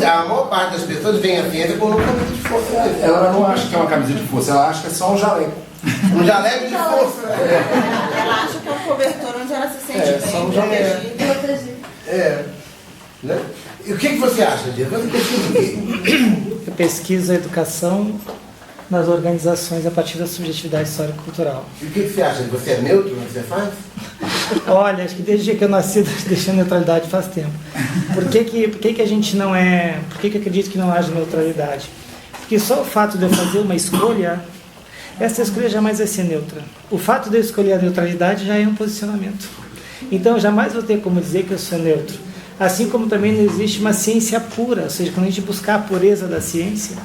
A maior parte das pessoas vê a ciência como uma camisa de força. Ela não acha que é uma camisa de força, ela acha que é só um jaleco. Um jaleco de força. Ela acha que é um cobertor onde ela se sente bem, só um jaleco. Né? E o que você acha, Dias? Você pesquisa o quê? Eu pesquiso a educação nas organizações a partir da subjetividade histórico-cultural. E o que você acha? Você é neutro no que você faz? Olha, acho que desde o dia que eu nasci, deixei a neutralidade faz tempo. Por que a gente não é... Por que eu acredito que não haja neutralidade? Porque só o fato de eu fazer uma escolha, essa escolha jamais vai ser neutra. O fato de eu escolher a neutralidade já é um posicionamento. Então, eu jamais vou ter como dizer que eu sou neutro. Assim como também não existe uma ciência pura, ou seja, quando a gente buscar a pureza da ciência,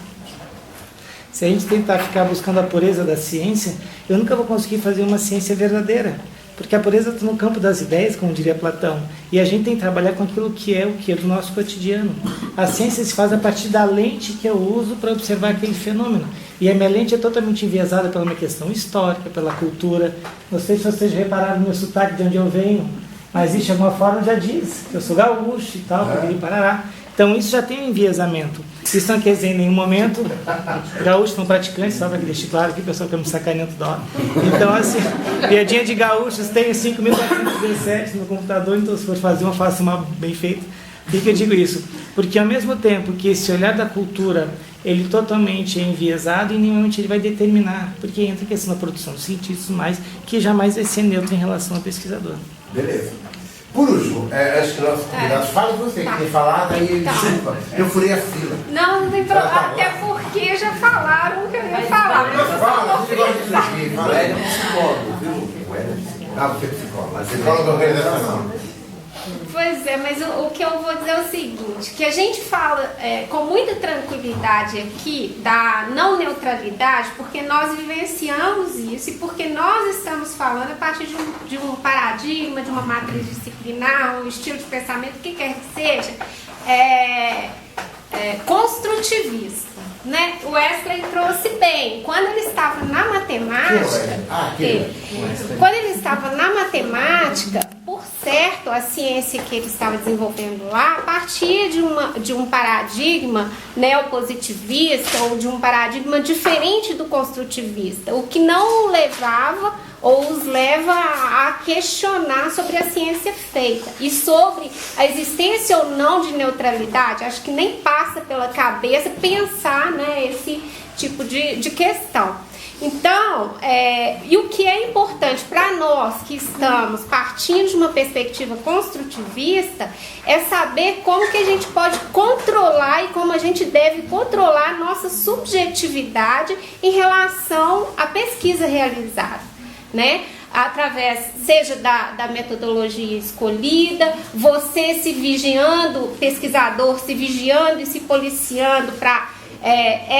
se a gente tentar ficar buscando a pureza da ciência, eu nunca vou conseguir fazer uma ciência verdadeira, porque a pureza está no campo das ideias, como diria Platão, e a gente tem que trabalhar com aquilo que é do nosso cotidiano. A ciência se faz a partir da lente que eu uso para observar aquele fenômeno, e a minha lente é totalmente enviesada pela minha questão histórica, pela cultura. Não sei se vocês repararam no meu sotaque de onde eu venho, mas isso de alguma forma já diz que eu sou gaúcho e tal, que eu vim de Parará. Então isso já tem um enviesamento. Isso não quer dizer em nenhum momento, gaúchos são praticantes, só para que deixe claro que o pessoal fica me sacaneando toda hora. Então assim, piadinha de gaúchos, tenho 5.417 no computador, então se for fazer uma, faça uma bem feita. Por que eu digo isso? Porque ao mesmo tempo que esse olhar da cultura, ele totalmente é enviesado, e nenhumamente ele vai determinar, porque entra a questão da produção dos cientistas, mas que jamais vai ser neutro em relação ao pesquisador. Beleza. Por último, antes que nós convidados, fale você que tem falado, aí desculpa, eu furei a fila. Não tem problema, até porque já falaram o que eu ia falar. Mas fala, você gosta de discutir, fala. É um psicólogo, viu? Você é psicólogo. Psicólogo organizacional. Pois é, mas o que eu vou dizer é o seguinte, que a gente fala com muita tranquilidade aqui da não neutralidade, porque nós vivenciamos isso e porque nós estamos falando a partir de um paradigma, de uma matriz disciplinar, um estilo de pensamento, o que quer que seja, construtivista. Né? O Wesley trouxe bem, quando ele estava na matemática, quando ele estava na matemática, por certo a ciência que ele estava desenvolvendo lá a partir de um paradigma neopositivista ou de um paradigma diferente do construtivista, o que não levava ou os leva a questionar sobre a ciência feita e sobre a existência ou não de neutralidade. Acho que nem passa pela cabeça pensar, né, esse tipo de questão. Então, e o que é importante para nós que estamos partindo de uma perspectiva construtivista é saber como que a gente pode controlar e como a gente deve controlar a nossa subjetividade em relação à pesquisa realizada, né? Através, seja da metodologia escolhida, você se vigiando, pesquisador se vigiando e se policiando para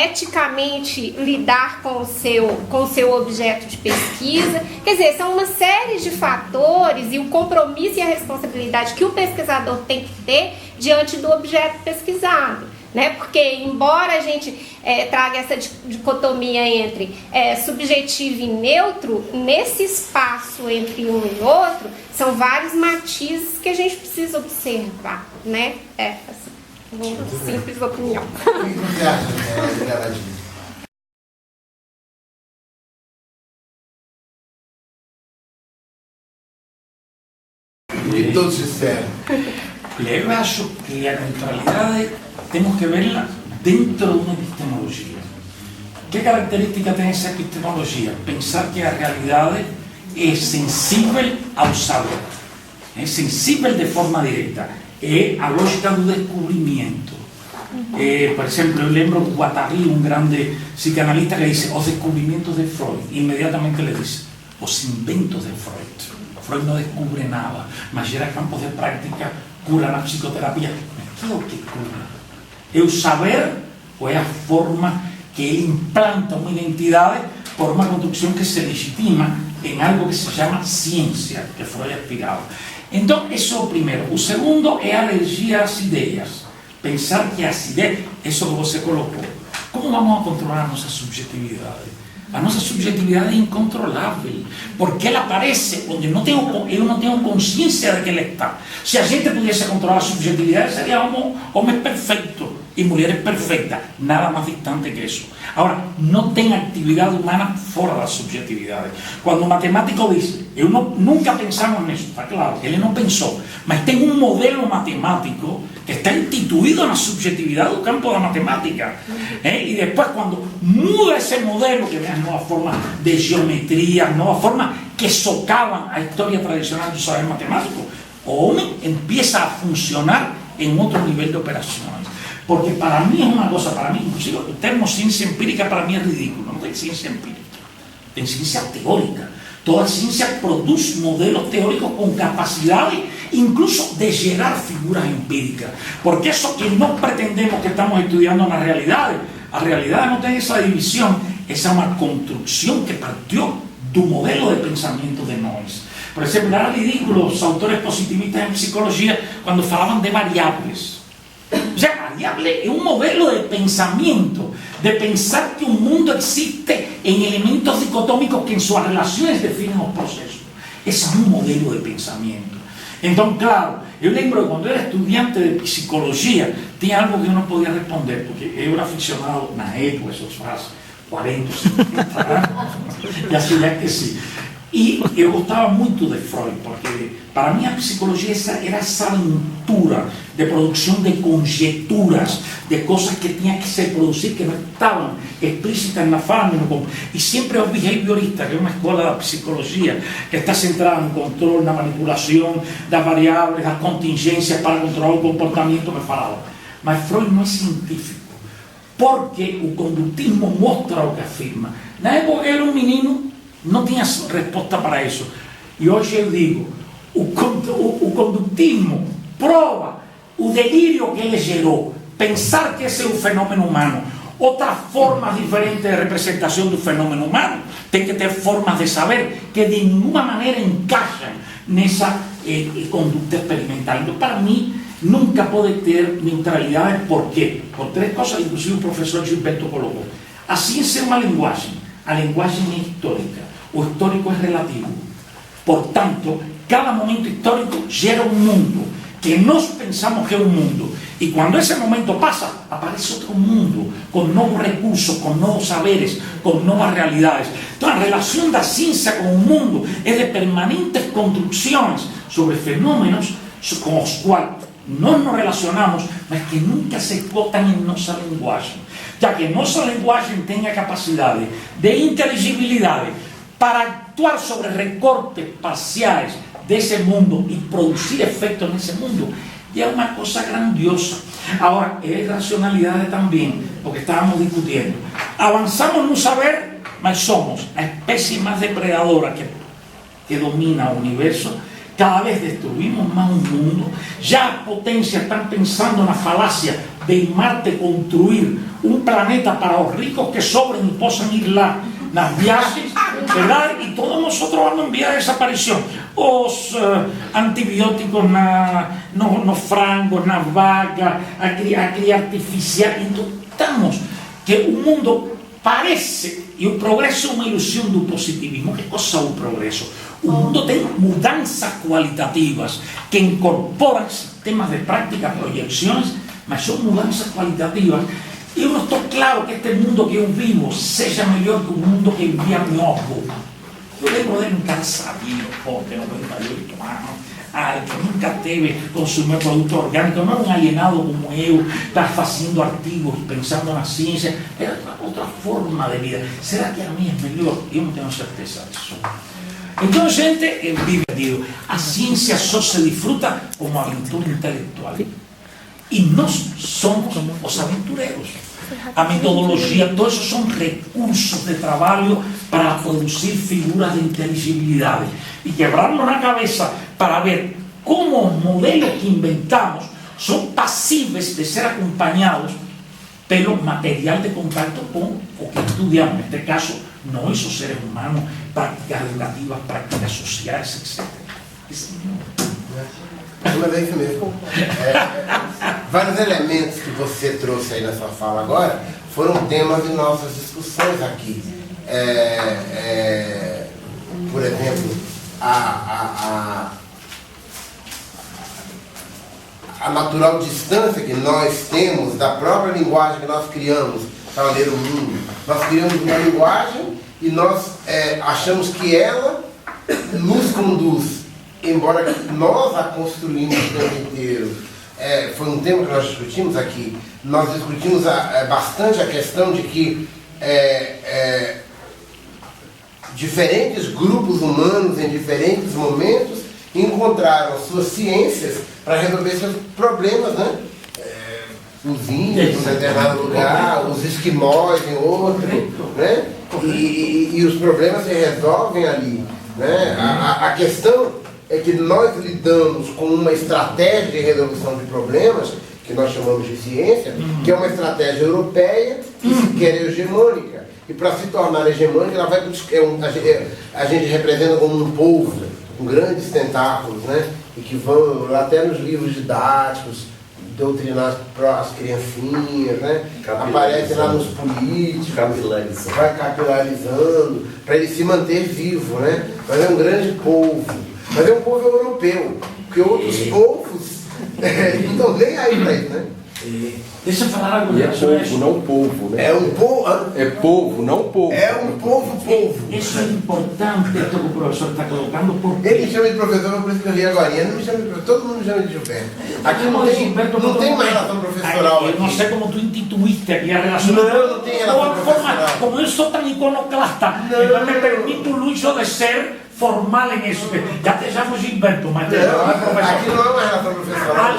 eticamente lidar com o seu objeto de pesquisa. Quer dizer, são uma série de fatores e o compromisso e a responsabilidade que o pesquisador tem que ter diante do objeto pesquisado, né? Porque embora a gente traga essa dicotomia entre subjetivo e neutro, nesse espaço entre um e outro são vários matizes que a gente precisa observar, né? Assim, uma simples opinião. O que você acha, Geraldine? E todos disseram. Eu acho que a neutralidade temos que verla dentro de uma epistemologia. Que característica tem essa epistemologia? Pensar que a realidade é sensível ao saber, é sensível de forma direta. É a lógica do descobrimento. Por exemplo, eu lembro de Guattari, um grande psicanalista, que disse os descobrimentos de Freud. Imediatamente ele diz os inventos de Freud. Freud não descobre nada, mas gera campos de prática, cura na psicoterapia. Mas que é o que cura? É o saber ou é a forma que ele implanta uma identidade por uma construção que se legitima em algo que se chama ciência, que Freud aspirava. Então, isso é o primeiro. O segundo é a alergia às ideias. Pensar que as ideias, isso que você colocou, como vamos a controlar a nossa subjetividade? A nossa subjetividade é incontrolável, porque ela aparece onde eu não tenho consciência de que ela está. Se a gente pudesse controlar a subjetividade, seria homem perfeito e mulheres perfeitas, nada mais distante que isso. Agora, não tem atividade humana fora da subjetividade. Quando o matemático diz, nunca pensamos nisso, está claro, ele não pensou, mas tem um modelo matemático que está instituído na subjetividade do campo da matemática. E depois, quando muda esse modelo, que vem as novas formas de geometria, novas formas que socavam a história tradicional do saber matemático, o homem empieza a funcionar em outro nível de operações. Porque para mí es una cosa, para mí, inclusive el termo ciencia empírica para mí es ridículo, no hay ciencia empírica, hay ciencia teórica. Toda ciencia produce modelos teóricos con capacidades incluso de gerar figuras empíricas. Porque eso que no pretendemos que estamos estudiando en la realidad no tiene esa división, esa es una construcción que partió de un modelo de pensamiento de Noyes. Por ejemplo, era ridículo los autores positivistas en psicología cuando falaban de variables. O sea, variable es un modelo de pensamiento, de pensar que un mundo existe en elementos dicotómicos que en sus relaciones definen los procesos. Ese es un modelo de pensamiento. Entonces, claro, yo lembro que cuando era estudiante de psicología, tenía algo que yo no podía responder, porque yo era aficionado na época, eso faz 40, 50 anos, e assim é que sim. E eu gostava muito de Freud, porque para mim a psicologia era essa aventura de produção de conjecturas, de coisas que tinham que se produzir, que não estavam explícitas na fala. E sempre o behaviorista, que é uma escola da psicologia que está centrada no controle, na manipulação das variáveis, das contingências para controlar o comportamento, me falava. Mas Freud não é científico, porque o condutismo mostra o que afirma. Na época eu era um menino, não tinha resposta para isso. E hoje eu digo, o condutismo prova o delírio que ele gerou. Pensar que esse é o fenômeno humano. Outras formas diferentes de representação do fenômeno humano tem que ter formas de saber que de nenhuma maneira encaixam nessa conduta experimental. Então, para mim, nunca pode ter neutralidade. Por quê? Por três coisas, inclusive o professor Gilberto colocou. A ciência é uma linguagem. A linguagem é histórica. O histórico é relativo. Portanto, cada momento histórico gera un mundo que nós pensamos que é un mundo, e quando esse momento passa, aparece outro mundo com novos recursos, com novos saberes, com novas realidades. Então a relação da ciência com o mundo é de permanentes construções sobre fenômenos com os quais nós nos relacionamos, mas que nunca se esgotam em nossa linguagem, já que nossa linguagem tem a capacidade de inteligibilidade para actuar sobre recortes parciais desse mundo e produzir efeitos nesse mundo, e é uma coisa grandiosa. Agora, é racionalidade também, porque estávamos discutindo. Avançamos no saber, mas somos a espécie mais depredadora que domina o universo. Cada vez destruímos mais o mundo. Já as potências estão pensando na falácia de em Marte construir um planeta para os ricos que sobrem e possam ir lá nas viagens, verdade? E todos nós vamos enviar essa aparição. Os antibióticos nos frangos, nas vacas, a cria artificial. Então, estamos que o mundo parece, e o progresso é uma ilusão do positivismo. Que coisa é o progresso? O mundo tem mudanças qualitativas que incorporam sistemas de prática, projeções, mas são mudanças qualitativas. Eu não estou claro que este mundo que eu vivo seja melhor que o mundo que vivia meu avô. Eu lembro de um cara sabio, pobre, 98 anos, que nunca teve consumido produto orgânico, não um alienado como eu, está fazendo artigos, pensando na ciência. Era outra forma de vida. Será que a minha é melhor? Eu não tenho certeza disso. Então, gente, vive perdido. A ciência só se disfruta como aventura intelectual. E nós somos os aventureiros. A metodologia, todos esses são recursos de trabalho para produzir figuras de inteligibilidade. E quebrarmos na cabeça para ver como os modelos que inventamos são passíveis de ser acompanhados pelo material de contato com o que estudiamos. Neste caso, nós, os seres humanos, práticas educativas, práticas sociais, etc. Mas é isso mesmo. Vários elementos que você trouxe aí na sua fala agora foram temas de nossas discussões aqui. Por exemplo, a natural distância que nós temos da própria linguagem que nós criamos para ler o mundo. Nós criamos uma linguagem e nós achamos que ela nos conduz, embora nós a construímos o tempo inteiro. Foi um tema que nós discutimos aqui. Nós discutimos bastante a questão de que diferentes grupos humanos em diferentes momentos encontraram suas ciências para resolver seus problemas, né? Os índios em um determinado lugar, os esquimós em outro, né? E os problemas se resolvem ali, né? A questão é que nós lidamos com uma estratégia de resolução de problemas, que nós chamamos de ciência, que é uma estratégia europeia que se quer hegemônica. E para se tornar hegemônica, ela vai a gente representa como um povo, com grandes tentáculos, né? E que vão até nos livros didáticos, doutrinar para as criancinhas, né? Aparece lá nos políticos, vai capilarizando, para ele se manter vivo, né? Mas é um grande povo. Mas é um povo europeu, porque outros povos não estão nem aí para isso, né? Deixa eu falar algo. E é povo, não povo, né? É um povo. É povo, não povo. É um povo. Isso é importante, que o professor está colocando, porque ele me chama de professor, por isso que eu ri agora. Ele não me chama de professor, todo mundo me chama de Gilberto. Aqui não tem uma relação professoral. Eu não sei como tu instituíste aqui a relação. Não tem relação professoral. Como eu sou tão iconoclasta, então me permito o luxo de ser formal em isso. Já te chamo Gilberto, mas não é professor. Aqui não é uma relação professoral.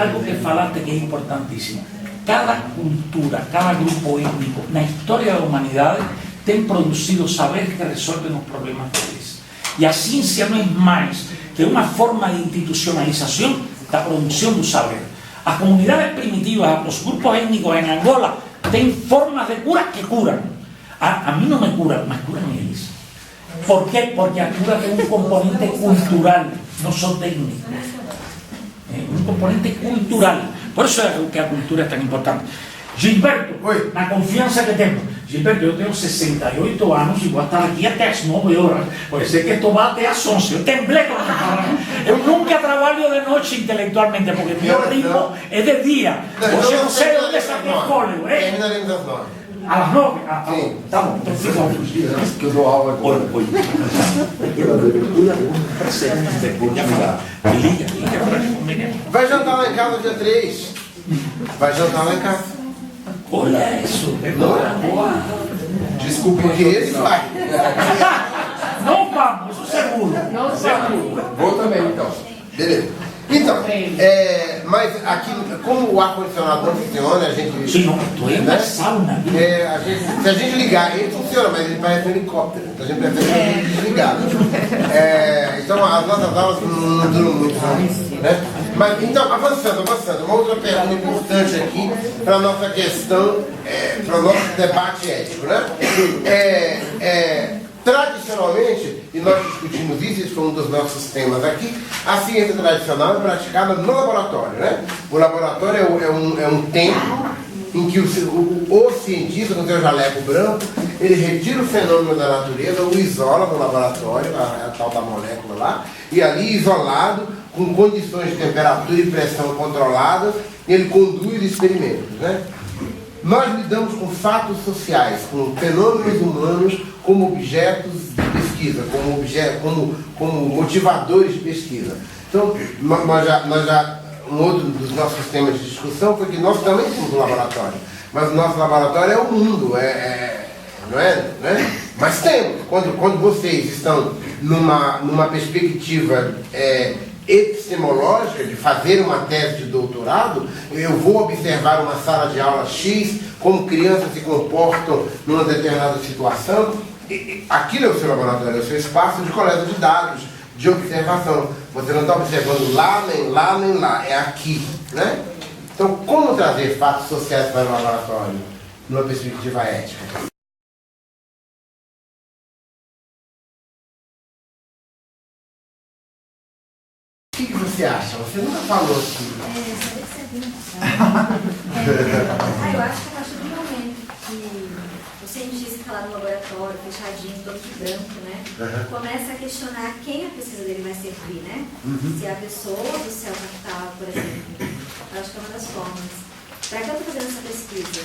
Algo que falaste que é importantíssimo. Cada cultura, cada grupo étnico na história da humanidade tem produzido saberes que resolvem os problemas deles. E a ciência não é mais que uma forma de institucionalização da produção do saber. As comunidades primitivas, os grupos étnicos em Angola têm formas de cura que curam. A mim não me curam, mas curam eles. Por quê? Porque a cura tem um componente cultural, não só técnico. Um componente cultural. Por isso é que a cultura é tão importante. Gilberto, na confiança que temos, Gilberto, eu tenho 68 anos e vou estar aqui até as 9 horas. Pode ser que estou lá até as 11. Eu temblei quando me falaram. Eu nunca trabalho de noite intelectualmente, porque meu ritmo é de dia. Hoje eu não sei onde está o fôlego. Terminaremos às 9. Às 9? Ah, tá bom. Então fica alguns dias. Que eu dou aula agora. Oi. Liga. Vai jantar lá em casa dia 3. Vai jantar lá em casa. Olha isso. Boa. Desculpa, porque ele vai. Não vamos, isso seguro. Não seguro. Vou também, então. Beleza. Então, mas aqui, como o ar-condicionado não funciona, a gente... Sim, não, tu é uma sauna. Se a gente ligar, ele funciona, mas ele parece um helicóptero. Então a gente prefere desligado. Então as nossas aulas não duram muito, né? Mas então, avançando, uma outra pergunta importante aqui para a nossa questão, para o nosso debate ético, né? Tradicionalmente, e nós discutimos isso, esse foi um dos nossos temas aqui, a ciência tradicional é praticada no laboratório, né? O laboratório é um templo em que o cientista, com seu jaleco branco, ele retira o fenômeno da natureza, o isola no laboratório, a tal da molécula lá, e ali isolado, com condições de temperatura e pressão controladas, ele conduz experimentos, né? Nós lidamos com fatos sociais, com fenômenos humanos como objetos de pesquisa, como motivadores de pesquisa. Então, um outro dos nossos temas de discussão foi que nós também temos um laboratório, mas o nosso laboratório é o mundo, não é? Mas temos. Quando vocês estão numa perspectiva epistemológica de fazer uma tese de doutorado, eu vou observar uma sala de aula X, como crianças se comportam numa determinada situação. Aquilo é o seu laboratório, é o seu espaço de coleta de dados, de observação. Você não está observando lá, nem lá, nem lá, é aqui, né? Então, como trazer fatos sociais para o laboratório numa perspectiva ética? O que você acha? Você nunca falou assim. Eu acho que a partir do momento que o cientista está lá no laboratório, fechadinho, todo de branco, né? Começa a questionar quem a pesquisa dele vai servir, né? Se é a pessoa do céu capital, por exemplo. Eu acho que é uma das formas. Para que eu estou fazendo essa pesquisa?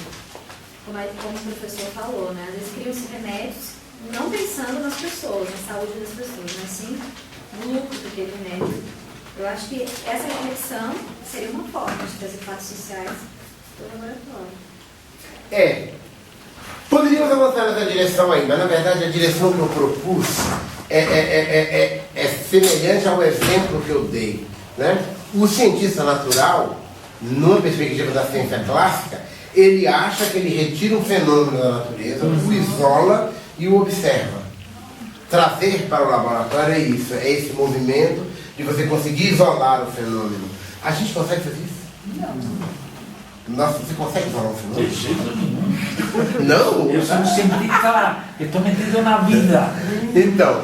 Como o professor falou, né? Às vezes criam-se remédios não pensando nas pessoas, na saúde das pessoas, mas sim no lucro daquele remédio. Eu acho que essa reflexão seria uma forma de trazer fatos sociais para o laboratório. Poderíamos avançar nessa direção ainda, mas na verdade a direção que eu propus é semelhante ao exemplo que eu dei, né? O cientista natural, numa perspectiva da ciência clássica, ele acha que ele retira um fenômeno da natureza, o isola e o observa. Trazer para o laboratório é isso, é esse movimento de você conseguir isolar o fenômeno. A gente consegue fazer isso? Nossa, você consegue isolar o fenômeno? De jeito nenhum. Não? Eu sou um cientista, estou metido na vida. Então.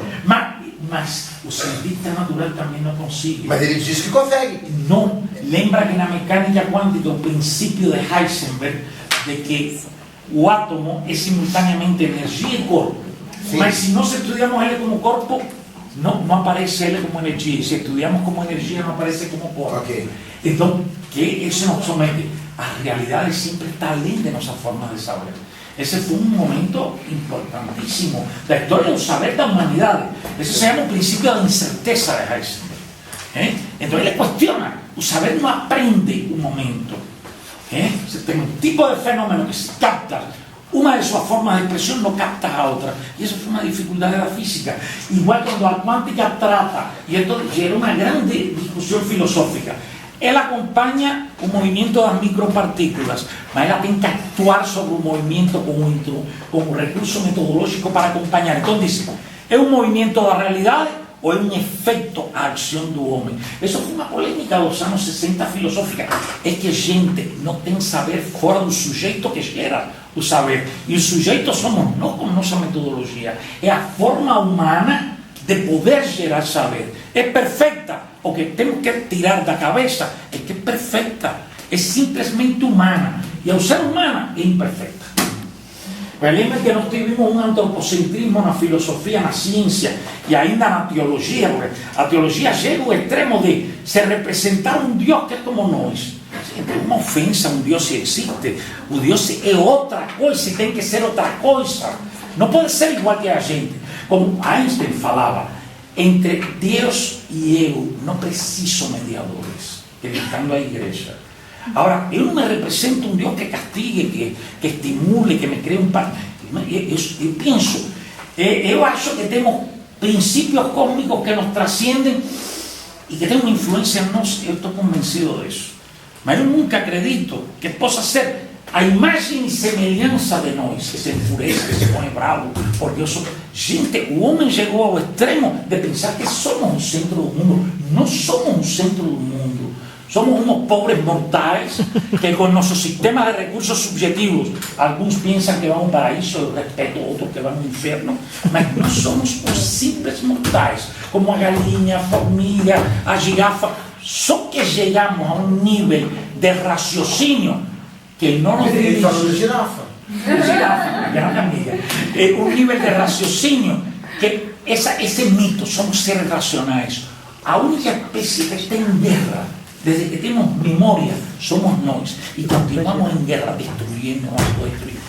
Mas o cientista natural também não consegue. Mas ele diz que consegue. Não. Lembra que na mecânica quântica o princípio de Heisenberg de que o átomo é simultaneamente energia e corpo. Sim. Mas se nós estudamos ele como corpo, não aparece ele como energia. Se estudamos como energia, não aparece como corpo. Okay. Então, que isso não somente a realidade sempre está além de nossa forma de saber. Esse foi um momento importantíssimo da história do saber da humanidade. Esse se chama o princípio da incerteza de Heisenberg. Então ele questiona. O saber não aprende um momento. Você tem um tipo de fenômeno que se capta. Uma de suas formas de expressão não capta a outra. E isso foi uma dificuldade da física. Igual quando a quântica trata, e então gera uma grande discussão filosófica. Ela acompanha o movimento das micropartículas, mas ela tem que actuar sobre o movimento com um recurso metodológico para acompanhar. Então diz, é um movimento da realidade ou é um efeito à ação do homem? Isso foi uma polêmica dos anos 60 filosófica. É que a gente não tem saber fora do sujeito que gera o saber. E o sujeito somos nós com nossa metodologia. É a forma humana de poder gerar saber. É perfeita. O que temos que tirar da cabeça é que é perfeita. É simplesmente humana. E ao ser humana é imperfeita. Lembra que nós tivemos um antropocentrismo na filosofia, na ciência e ainda na teologia, porque a teologia chega ao extremo de se representar um Deus que é como nós. É uma ofensa, um Deus se existe. O Deus é outra coisa, tem que ser outra coisa. Não pode ser igual que a gente. Como Einstein falava, entre Deus e eu não preciso mediadores, criticando a igreja. Agora, eu não me represento um Deus que castigue, que estimule, que me cree um pai. Eu penso, eu acho que temos princípios cósmicos que nos transcendem e que têm uma influência em nós. Eu estou convencido disso. Mas eu nunca acredito que possa ser a imagem e semelhança de nós, que se enfurece, que se põe bravo, porque eu sou... Gente, o homem chegou ao extremo de pensar que somos o centro do mundo. Não somos o centro do mundo. Somos uns pobres mortais que com nosso sistema de recursos subjetivos, alguns pensam que vão ao paraíso, eu respeito outros que vão ao inferno, mas nós somos os simples mortais, como a galinha, a formiga, a girafa. Só que chegamos a um nível de raciocínio que não nos Ele falou de girafa. Girafa, grande amiga. Um nível de raciocínio que esse mito, somos seres racionais. A única espécie que está em guerra, desde que temos memória, somos nós. E continuamos em guerra, destruindo, autodestruindo.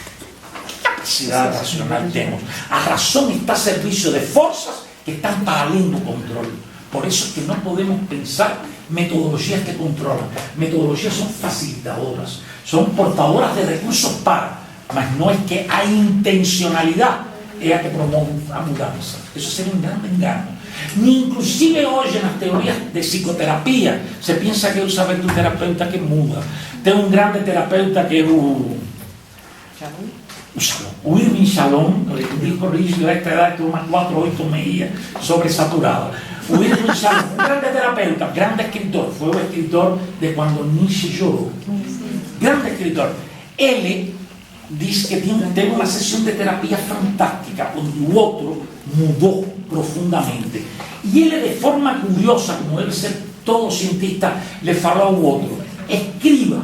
Que capacidade racional temos? A razão está a serviço de forças que estão para além do controle. Por isso que não podemos pensar metodologias que controlam. Metodologias são facilitadoras, são portadoras de recursos para, mas não é que a intencionalidade é a que promove a mudança. Isso seria um grande engano. Inclusive hoje nas teorias de psicoterapia se pensa que é o saber do terapeuta que muda. Tem um grande terapeuta que é o Irving Shalom, digo rígido, esta idade tem uma 486 sobresaturada. O Irving Shalom, um grande terapeuta, grande escritor, foi o escritor de quando Nietzsche chorou. Grande escritor. Ele diz que teve uma sessão de terapia fantástica, onde o outro mudou profundamente. E ele, de forma curiosa, como deve ser todo cientista, le falou ao outro: escriba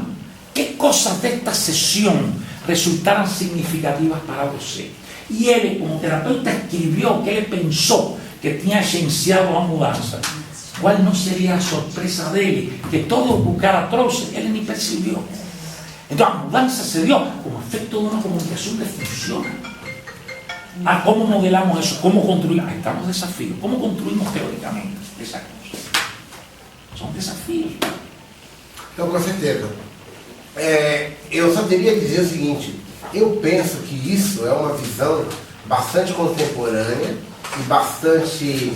que coisas desta sessão resultaram significativas para você. E ele, como terapeuta, escreveu o que ele pensou que tinha agenciado a mudança. Qual não seria a surpresa dele? Que todo o que o cara trouxe, ele nem percebeu. Então a mudança se deu como efecto de uma comunicação que funciona. ¿Cómo modelamos eso? ¿Cómo construimos? Ahí están los desafíos. ¿Cómo construimos teóricamente esa cosa? São desafios. Então, com certeza. Eu só teria que dizer o seguinte: eu penso que isso é uma visão bastante contemporânea e bastante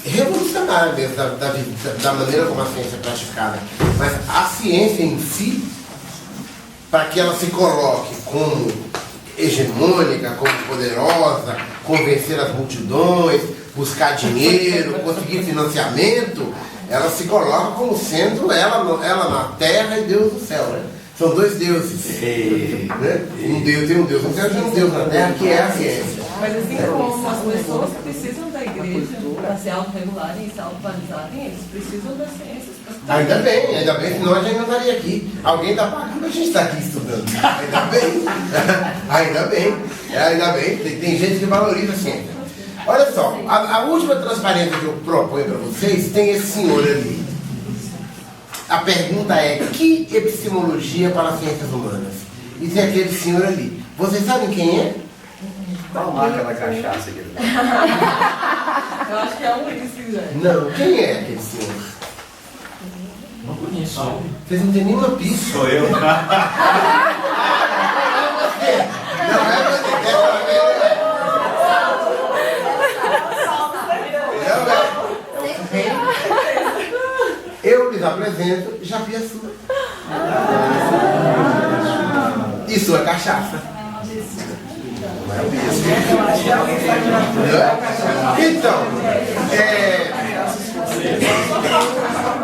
revolucionária mesmo da maneira como a ciência é praticada. Mas a ciência em si, para que ela se coloque como hegemônica, como poderosa, convencer as multidões, buscar dinheiro, conseguir financiamento, ela se coloca como sendo ela na terra e Deus no céu, né? São dois deuses. Né? Um Deus tem um Deus no céu e um Deus na terra, que é a ciência. Mas assim como as pessoas precisam da igreja para se autorregularem e se autobalizarem, eles precisam das ciências. Ainda bem, senão a gente não estaria aqui. Alguém da parte que a gente está aqui estudando. Ainda bem. Tem gente que valoriza a ciência. Olha só, a última transparência que eu proponho para vocês tem esse senhor ali. A pergunta é: que epistemologia para as ciências humanas? E tem aquele senhor ali. Vocês sabem quem é? Qual a marca da cachaça aqui? Eu acho que é um uísque, já. Não, quem é aquele senhor? Não conheço. Vocês não têm nenhuma pista. Sou eu. Não é você. Eu lhes apresento Japiaçu. E sua cachaça. Então,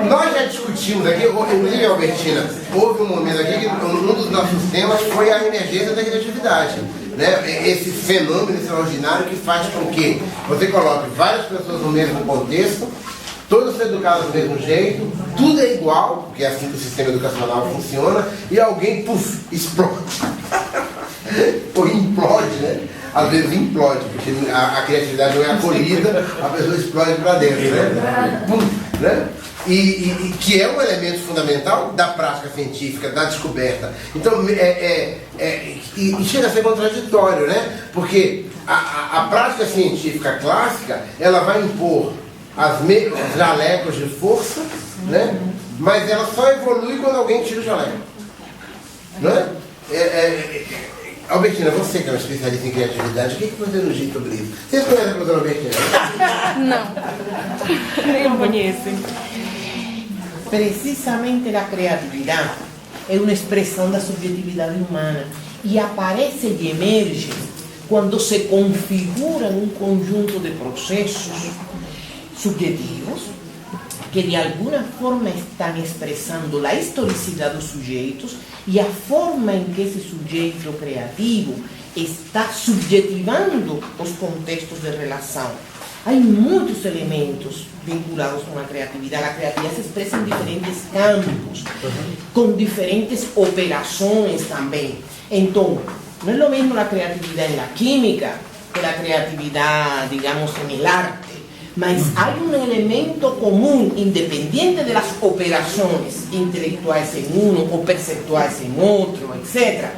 nós já discutimos aqui, inclusive, Albertina, houve um momento aqui que um dos nossos temas foi a emergência da criatividade, né? Esse fenômeno extraordinário que faz com que você coloque várias pessoas no mesmo contexto todos são educados do mesmo jeito, tudo é igual, porque é assim que o sistema educacional funciona, e alguém, puf, explode. Ou implode, né? Às vezes implode, porque a criatividade não é acolhida, a pessoa explode para dentro, né? Pum, né? E que é um elemento fundamental da prática científica, da descoberta. Então, e chega a ser contraditório, né? Porque a prática científica clássica, ela vai impor os jalecos de força, né? Mas ela só evolui quando alguém tira o jaleco. Não é? Albertina, você que é uma especialista em criatividade, o que você nos diz sobre isso? Vocês conhecem a professora Albertina? Não, nem conhecem. Precisamente a criatividade é uma expressão da subjetividade humana e aparece e emerge quando se configura um conjunto de processos subjetivos que de alguma forma estão expressando a historicidade dos sujeitos e a forma em que esse sujeito criativo está subjetivando os contextos de relação. Há muitos elementos vinculados com a criatividade. A criatividade se expressa em diferentes campos, com diferentes operações também. Então, não é o mesmo a criatividade na química que a criatividade, digamos, no arte. Mas há um elemento comum, independente das operações intelectuais em um ou perceptuais em outro, etc.,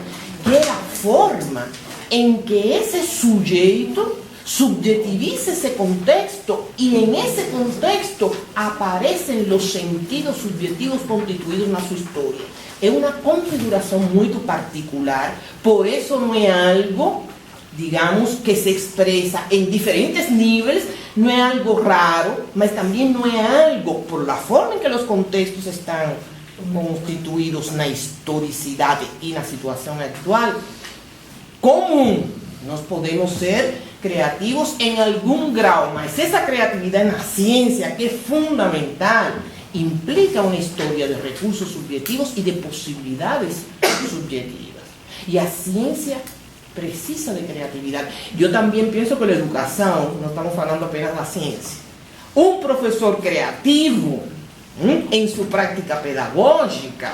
que é a forma em que esse sujeito subjetiviza esse contexto e em esse contexto aparecem os sentidos subjetivos constituídos na sua história. É uma configuração muito particular, por isso não é algo, digamos, que se expressa em diferentes níveis, não é algo raro, mas também não é algo, por a forma em que os contextos estão constituídos na historicidade e na situação atual, comum. Nós podemos ser criativos em algum grau, mas essa criatividade na ciência, que é fundamental, implica uma história de recursos subjetivos e de possibilidades subjetivas. E a ciência precisa de criatividade. Eu também penso que a educação, não estamos falando apenas da ciência, um professor criativo, em sua prática pedagógica,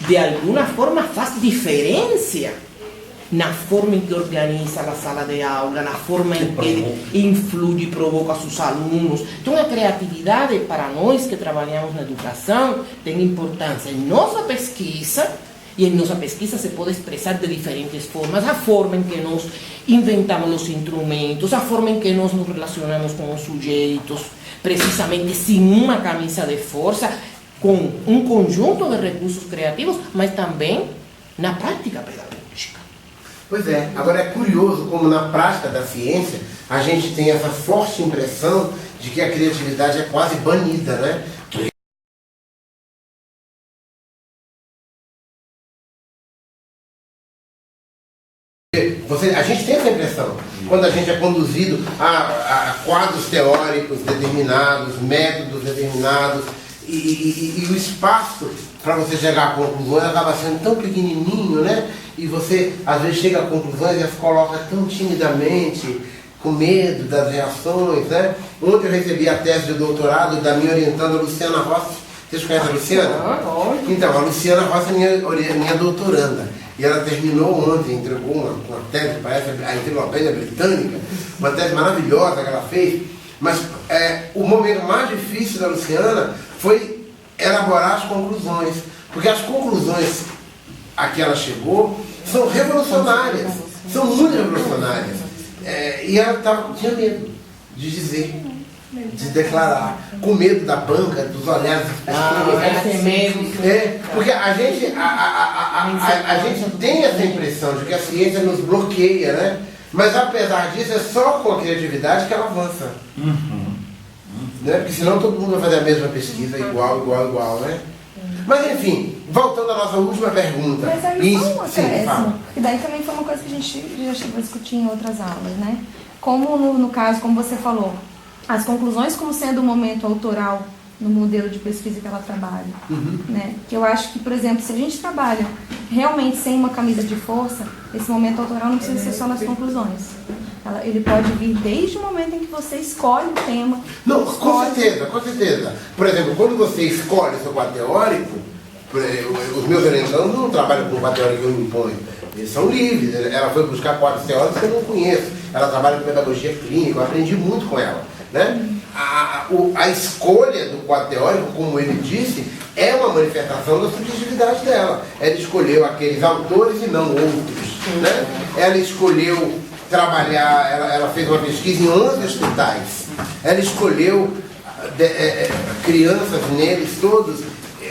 de alguma forma faz diferença na forma em que organiza a sala de aula, na forma em que ele influi e provoca seus alunos. Então a criatividade, para nós que trabalhamos na educação, tem importância em nossa pesquisa, e em nossa pesquisa se pode expressar de diferentes formas. A forma em que nós inventamos os instrumentos, a forma em que nós nos relacionamos com os sujeitos, precisamente sem uma camisa de força, com um conjunto de recursos criativos, mas também na prática pedagógica. Pois é, agora é curioso como na prática da ciência a gente tem essa forte impressão de que a criatividade é quase banida, né? A gente tem essa impressão quando a gente é conduzido a quadros teóricos determinados, métodos determinados, e o espaço para você chegar a conclusões acaba sendo tão pequenininho, né? E você às vezes chega a conclusões e as coloca tão timidamente, com medo das reações, né? Ontem eu recebi a tese de doutorado da minha orientanda Luciana Rossi. Vocês conhecem a Luciana? Então, a Luciana Rossi é minha doutoranda. E ela terminou ontem, entregou uma tese, parece a enciclopédia britânica, uma tese maravilhosa que ela fez. Mas o momento mais difícil da Luciana foi elaborar as conclusões. Porque as conclusões a que ela chegou são revolucionárias, são muito revolucionárias. E ela tinha medo de dizer, de declarar, com medo da banca, dos olhares das pessoas. Porque a gente tem essa impressão de que a ciência nos bloqueia, né? Mas apesar disso, é só com a criatividade que ela avança. Né? Porque senão todo mundo vai fazer a mesma pesquisa, igual, né? Mas enfim, voltando à nossa última pergunta. Mas aí só um acréscimo, porque daí também foi uma coisa que a gente já chegou a discutir em outras aulas, né? Como no caso, como você falou, as conclusões como sendo um momento autoral no modelo de pesquisa que ela trabalha. Né? Que eu acho que, por exemplo, se a gente trabalha realmente sem uma camisa de força, esse momento autoral não precisa ser só nas conclusões. Ele pode vir desde o momento em que você escolhe o tema. Não, com certeza, com certeza. Por exemplo, quando você escolhe o seu quadro teórico, os meus orientandos não trabalham com o quadro teórico que eu me imponho. Eles são livres. Ela foi buscar quadros teóricos que eu não conheço. Ela trabalha com pedagogia clínica, eu aprendi muito com ela. Né? A escolha do quadro teórico, como ele disse, é uma manifestação da subjetividade dela. Ela escolheu aqueles autores e não outros. Né? Ela escolheu trabalhar, ela fez uma pesquisa em 11 hospitais. Ela escolheu crianças neles todos.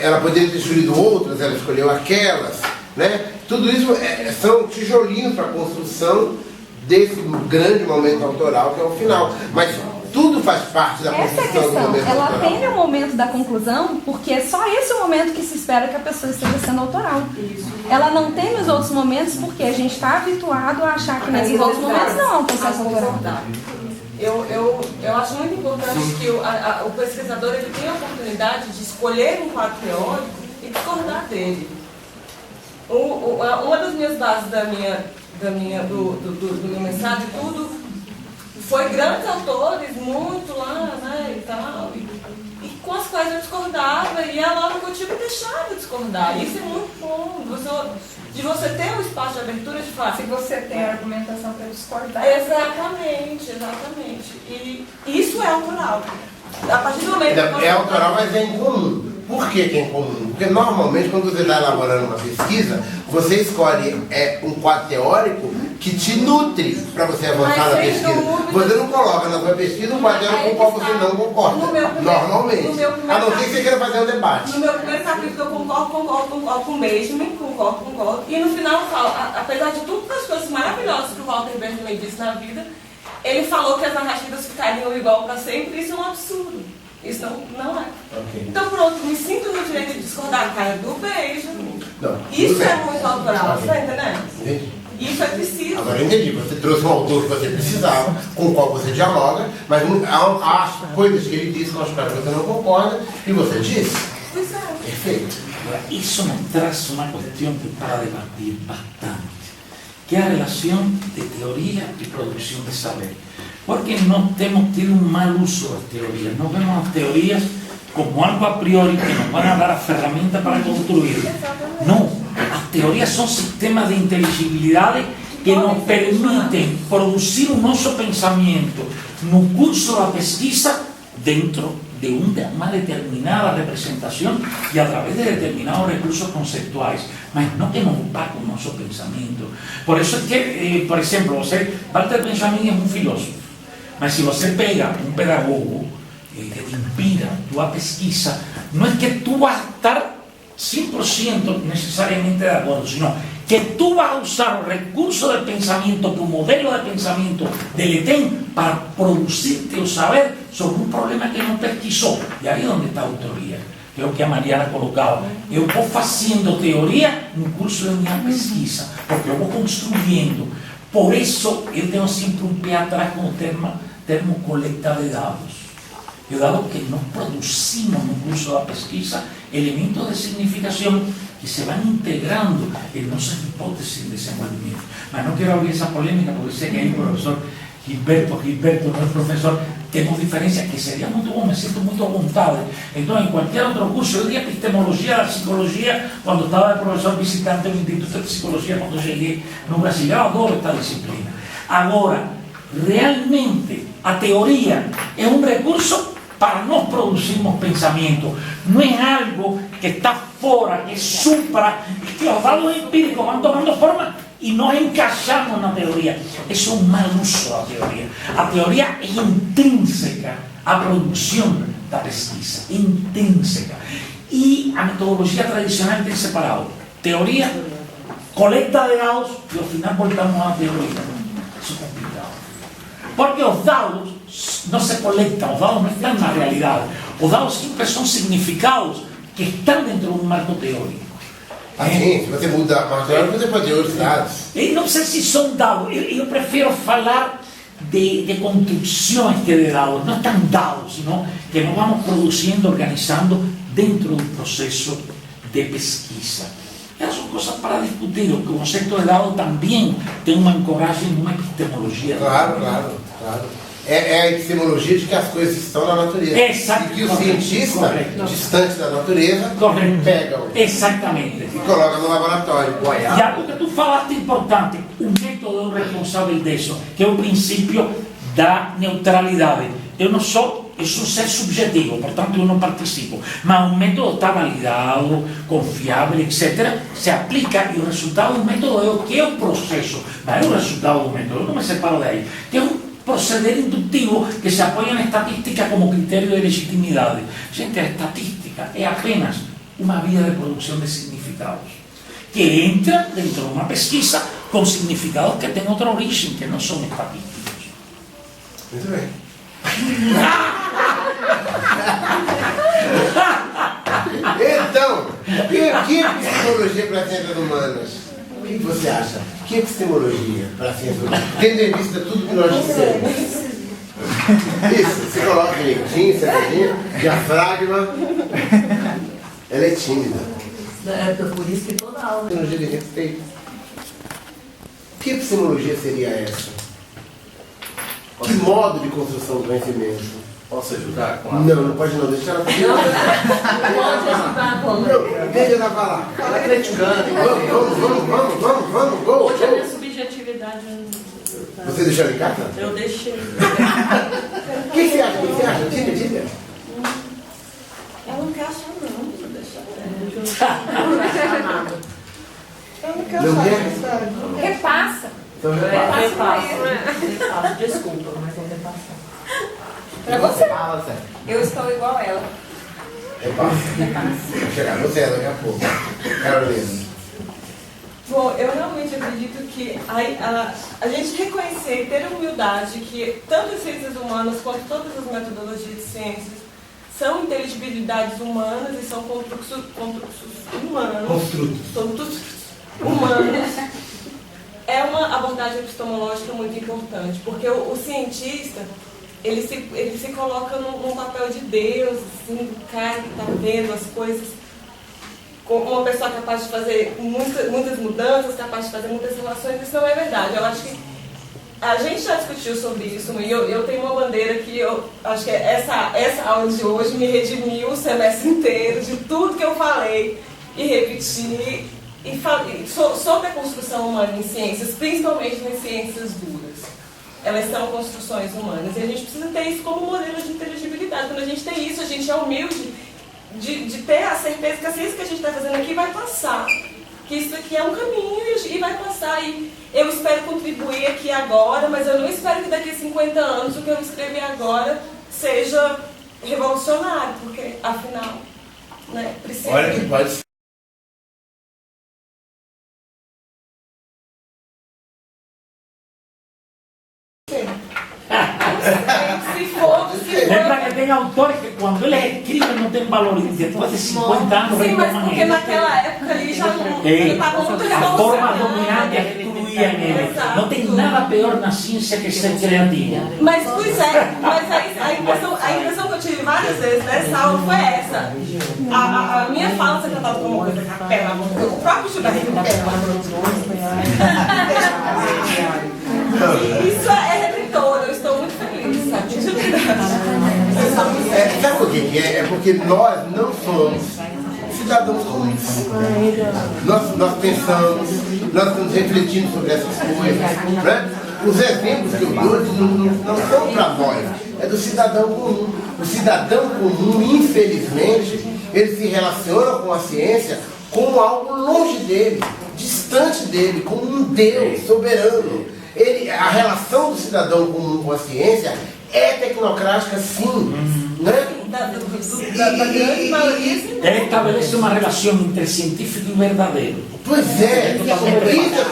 Ela poderia ter escolhido outras, ela escolheu aquelas. Né? Tudo isso são tijolinhos para a construção desse grande momento autoral que é o final. Mas tudo faz parte da construção do momento ela autoral. Ela tem o momento da conclusão porque é só esse o momento que se espera que a pessoa esteja sendo autoral. Ela não tem nos outros momentos porque a gente está habituado a achar que nesses outros momentos não é um processo autoral. Eu acho muito importante que o pesquisador ele tenha a oportunidade de escolher um quadro teórico e discordar dele. Uma das minhas bases do meu mestrado e tudo foi grandes autores, muito lá, né, e tal, e com as quais eu discordava, e a hora que eu tive que deixar de discordar. Isso é muito bom, de você ter um espaço de abertura de falar. Se você tem a argumentação para discordar. Exatamente. E isso é autoral. A partir do momento que é autoral, mas é incomum. Por que é incomum? Porque normalmente quando você está elaborando uma pesquisa, você escolhe um quadro teórico que te nutre para você avançar na pesquisa. Você não coloca na sua pesquisa um quadro teórico com o qual você não concorda. Normalmente. A não ser que você queira fazer um debate. No meu primeiro capítulo eu concordo com o Benjamin, concordo. E no final eu falo, apesar de todas as coisas maravilhosas que o Walter Benjamin disse na vida, ele falou que as narrativas ficariam igual para sempre, isso é um absurdo. Isso não é. Okay. Então pronto, me sinto no direito de discordar, cara, do Benjamin. Isso é muito autoral, você está entendendo? Entendi. Isso é preciso. Agora eu entendi, você trouxe um autor que você precisava, com o qual você dialoga, mas há coisas que ele disse com as quais você não concorda, e você disse. Pois é. Perfeito. Isso me traz uma questão que para debatir bastante, que é a relação de teoria e produção de saber. Porque nós temos tido um mau uso das teorias. Nós vemos as teorias como algo a priori que nos van a dar a ferramenta para construir. Não, as teorias são sistemas de inteligibilidade que nos permitem produzir o nosso pensamento no curso da pesquisa dentro de uma determinada representação e através de determinados recursos conceituais, mas não que nos opaque o nosso pensamento. Por isso é que, por exemplo, Walter Benjamin é um filósofo. Mas se você pega um pedagogo que te inspira tua pesquisa, não é que tu vas estar 100% necesariamente de acordo, sino que tu vas usar o recurso de pensamento, que o modelo de pensamento dele tem para produzir-te o saber sobre um problema que não pesquisou. E aí é onde está a autoria, que é o que a Mariana colocava. Eu vou fazendo teoria no curso de minha pesquisa, porque eu vou construindo. Por isso, eu tenho sempre um pé atrás com o termo coleta de dados. Dado que nós produzimos no curso da pesquisa elementos de significação que se vão integrando em nossas hipóteses de desenvolvimento. Mas não quero abrir essa polêmica, porque sei que aí o professor Gilberto, nosso professor, temos diferenças que seria muito bom, me sinto muito à vontade. Então, em qualquer outro curso, eu di epistemologia, psicologia, quando estava de professor visitante no Instituto de Psicologia, quando cheguei no Brasil, eu adoro esta disciplina. Agora, realmente, a teoria é um recurso para nós produzirmos pensamento. Não é algo que está fora, que supra, e que os dados empíricos vão tomando forma e nós encaixamos na teoria. Isso é um mau uso da teoria. A teoria é intrínseca à produção da pesquisa. Intrínseca. E a metodologia tradicional tem separado teoria, coleta de dados, e ao final voltamos à teoria. Isso é complicado. Porque os dados não se coletam, os dados não estão na realidade. Os dados sempre são significados que estão dentro de um marco teórico. Assim, se você muda a matéria, você pode ter outros dados. Eu não sei se são dados, eu prefiro falar de construções que de dados. Não estão dados, sino que nós vamos produzindo, organizando dentro do processo de pesquisa. Elas são cosas para discutir. O concepto de dado também tem uma ancoragem numa epistemologia. Claro. É a epistemologia de que as coisas estão na natureza. Exato. E que o cientista, distante da natureza, pega Exatamente. e coloca no laboratório. E algo que tu falaste importante, o método é o responsável disso, que é o princípio da neutralidade. Eu não sou, eu sou ser subjetivo, portanto eu não participo, mas o método está validado, confiável, etc. Se aplica e o resultado do método é o que é o processo, mas é o resultado do método, eu não me separo daí. Que é um proceder indutivo que se apoia na estatística como critério de legitimidade. Gente, a estatística é apenas uma via de produção de significados, que entra dentro de uma pesquisa com significados que têm outra origem, que não são estatísticos. Muito bem. Então, que epistemologia para a ciência humanas? O que você acha? Que epistemologia para a ciência humanas? Tendo em vista tudo que nós dissemos. Isso, você coloca leitinho, cervejinha, diafragma. Ela é tímida. É por isso que toda aula. Epistemologia de respeito. Que epistemologia seria essa? Que modo de construção do conhecimento? Posso ajudar com a... Não pode não, deixa ela falar. Pode ajudar com a... Deixa ela falar. Ela é atleticana. Vamos, go. Hoje a minha subjetividade... Você deixou ela em casa? Eu deixei. O que você acha? Diga. Ela não quer achar não, deixa Eu não quero achar nada. Eu não quero Não achar quer? nada. Repassa. Então Repassa. Desculpa, mas vou repassar. Pra você. Eu estou igual ela. Repassa. Vai chegar você daqui a pouco. Carolina. Bom, eu realmente acredito que a gente reconhecer e ter a humildade que tanto as ciências humanas quanto todas as metodologias de ciências são inteligibilidades humanas e são construtos humanos. É uma abordagem epistemológica muito importante, porque o cientista, ele se coloca num papel de Deus, assim, do cara que está vendo as coisas, como uma pessoa capaz de fazer muitas mudanças, capaz de fazer muitas relações. Isso não é verdade. Eu acho que a gente já discutiu sobre isso, e eu tenho uma bandeira que eu acho que essa aula de hoje me redimiu o semestre inteiro de tudo que eu falei e repeti sobre a construção humana em ciências, principalmente nas ciências duras. Elas são construções humanas e a gente precisa ter isso como modelo de inteligibilidade. Quando a gente tem isso, a gente é humilde de ter a certeza que a ciência que a gente está fazendo aqui vai passar, que isso aqui é um caminho e vai passar. E eu espero contribuir aqui agora, mas eu não espero que daqui a 50 anos o que eu escrever agora seja revolucionário, porque afinal, né, precisa... Olha que pode ser. Lembra que tem autores que quando eles escrevem não tem valor, e depois de 50 anos Sim, mas retomam porque ele. naquela época ali já não estava muito A forma revolucionário. dominante excluía nele. Não tem nada pior na ciência que ser criativo. Mas, pois é, mas a impressão que eu tive várias vezes nessa aula foi essa. A minha fala você cantava como uma coisa capela, o próprio Gilberto isso é redentor, eu estou muito feliz, sabe? De verdade. Sabe por que é? É porque nós não somos cidadãos comuns. Nós pensamos, nós estamos refletindo sobre essas coisas. Né? Os exemplos que eu dou não são para nós, é do cidadão comum. O cidadão comum, infelizmente, ele se relaciona com a ciência como algo longe dele, distante dele, como um Deus soberano. A relação do cidadão comum com a ciência é tecnocrática, sim. Né? Da grande maioria, sim. Ele estabelece uma relação entre científico e verdadeiro. Pois é, isso é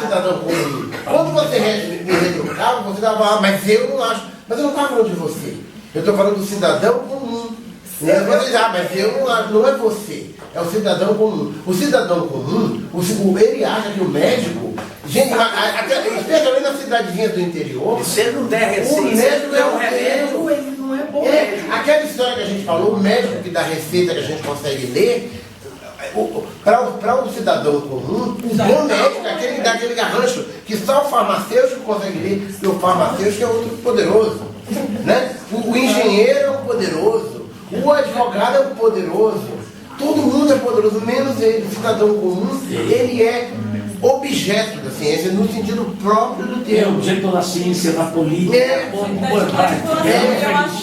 cidadão comum. Quando você me retrucava, você estava mas eu não acho. Mas eu não estava falando de você. Eu estou falando do cidadão comum. Você diz, mas eu não acho, não é você. É o cidadão comum. O cidadão comum, ele acha que o médico... Gente, especialmente nas cidadezinhas do interior... Se ele não der receita, o médico é um remédio, ele não é bom. Aquela história que a gente falou, o médico que dá receita que a gente consegue ler... Para o cidadão comum, o bom médico é aquele que dá aquele garrancho que só o farmacêutico consegue ler, e o farmacêutico é outro poderoso. Né? O engenheiro é um poderoso, o advogado é um poderoso, todo mundo é poderoso, menos ele, o cidadão comum, ele é objeto da ciência no sentido próprio do termo. É objeto da ciência, da política. Eu acho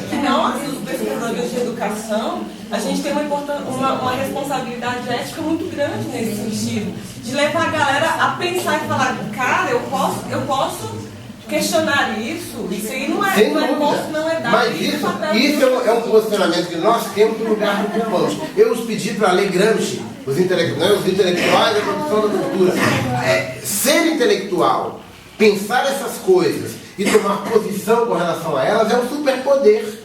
que nós, os pesquisadores de educação, a gente tem uma responsabilidade ética muito grande nesse sentido, de levar a galera a pensar e falar, cara, eu posso questionar isso aí não é, sem não é dúvida. posto, não é dado. Mas isso é um posicionamento que nós temos no lugar do ocupamos. Eu os pedi para ler Gramsci, os intelectuais da produção da cultura. Ser intelectual, pensar essas coisas e tomar posição com relação a elas é um superpoder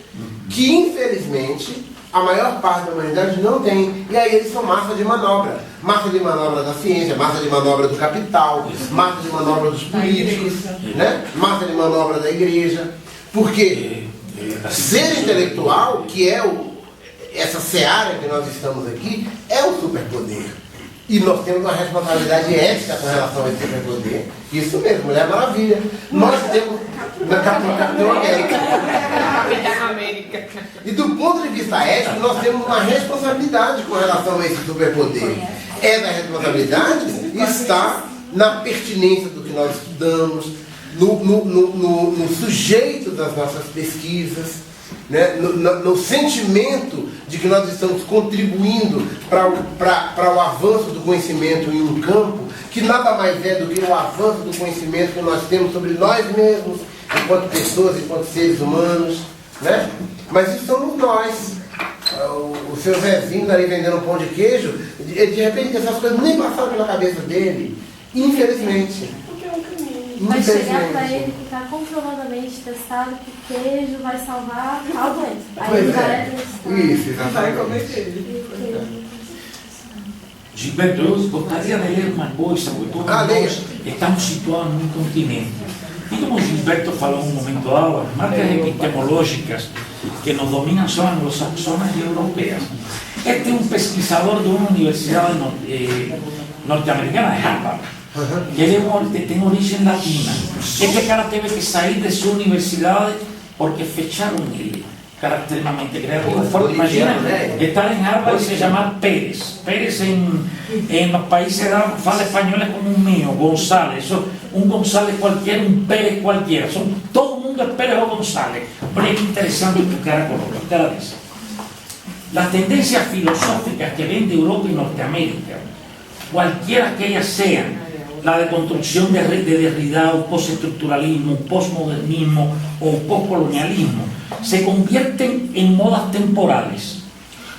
que, infelizmente, a maior parte da humanidade não tem. E aí eles são massa de manobra. Massa de manobra da ciência, massa de manobra do capital, massa de manobra dos políticos, né? Massa de manobra da igreja. Porque ser intelectual, que é essa seara que nós estamos aqui, é um superpoder. E nós temos uma responsabilidade ética com relação a esse superpoder. Isso mesmo, Mulher Maravilha. Nós temos Capitão América. E do ponto de vista ético, nós temos uma responsabilidade com relação a esse superpoder. Essa responsabilidade está na pertinência do que nós estudamos, no sujeito das nossas pesquisas, né? No sentimento de que nós estamos contribuindo para o avanço do conhecimento em um campo que nada mais é do que o avanço do conhecimento que nós temos sobre nós mesmos, enquanto pessoas, enquanto seres humanos, né? Mas isso somos nós. O seu Zezinho ali vendendo pão de queijo, de repente essas coisas nem passaram pela cabeça dele, infelizmente. Vai chegar para ele ficar comprovadamente testado que o queijo vai salvar a doença. Aí ele vai acreditar. Isso, exatamente. Gilberto, eu gostaria de ler uma coisa, porque todos nós estamos situados num continente. E como Gilberto falou um momento dado, as marcas epistemológicas que nos dominan são anglo-saxonas e europeias. Este é um pesquisador de uma universidade norte-americana, de Harvard, que ele tem origem latina. Este cara teve que sair de sua universidade porque fecharam ele. Cara extremamente creativo, forte. Imagina estar em Harvard e se chamar Pérez. Pérez em los países da fala espanhol é como um mío, González. Um González qualquer, um Pérez qualquer. Todo mundo é Pérez ou González. Olha que interessante o que o cara coloca. O cara diz: las tendencias filosóficas que ven de Europa y Norteamérica, cualquiera que ellas sean, la de construcción de Derrida, o postestructuralismo, postmodernismo o postcolonialismo, se convierten en modas temporales,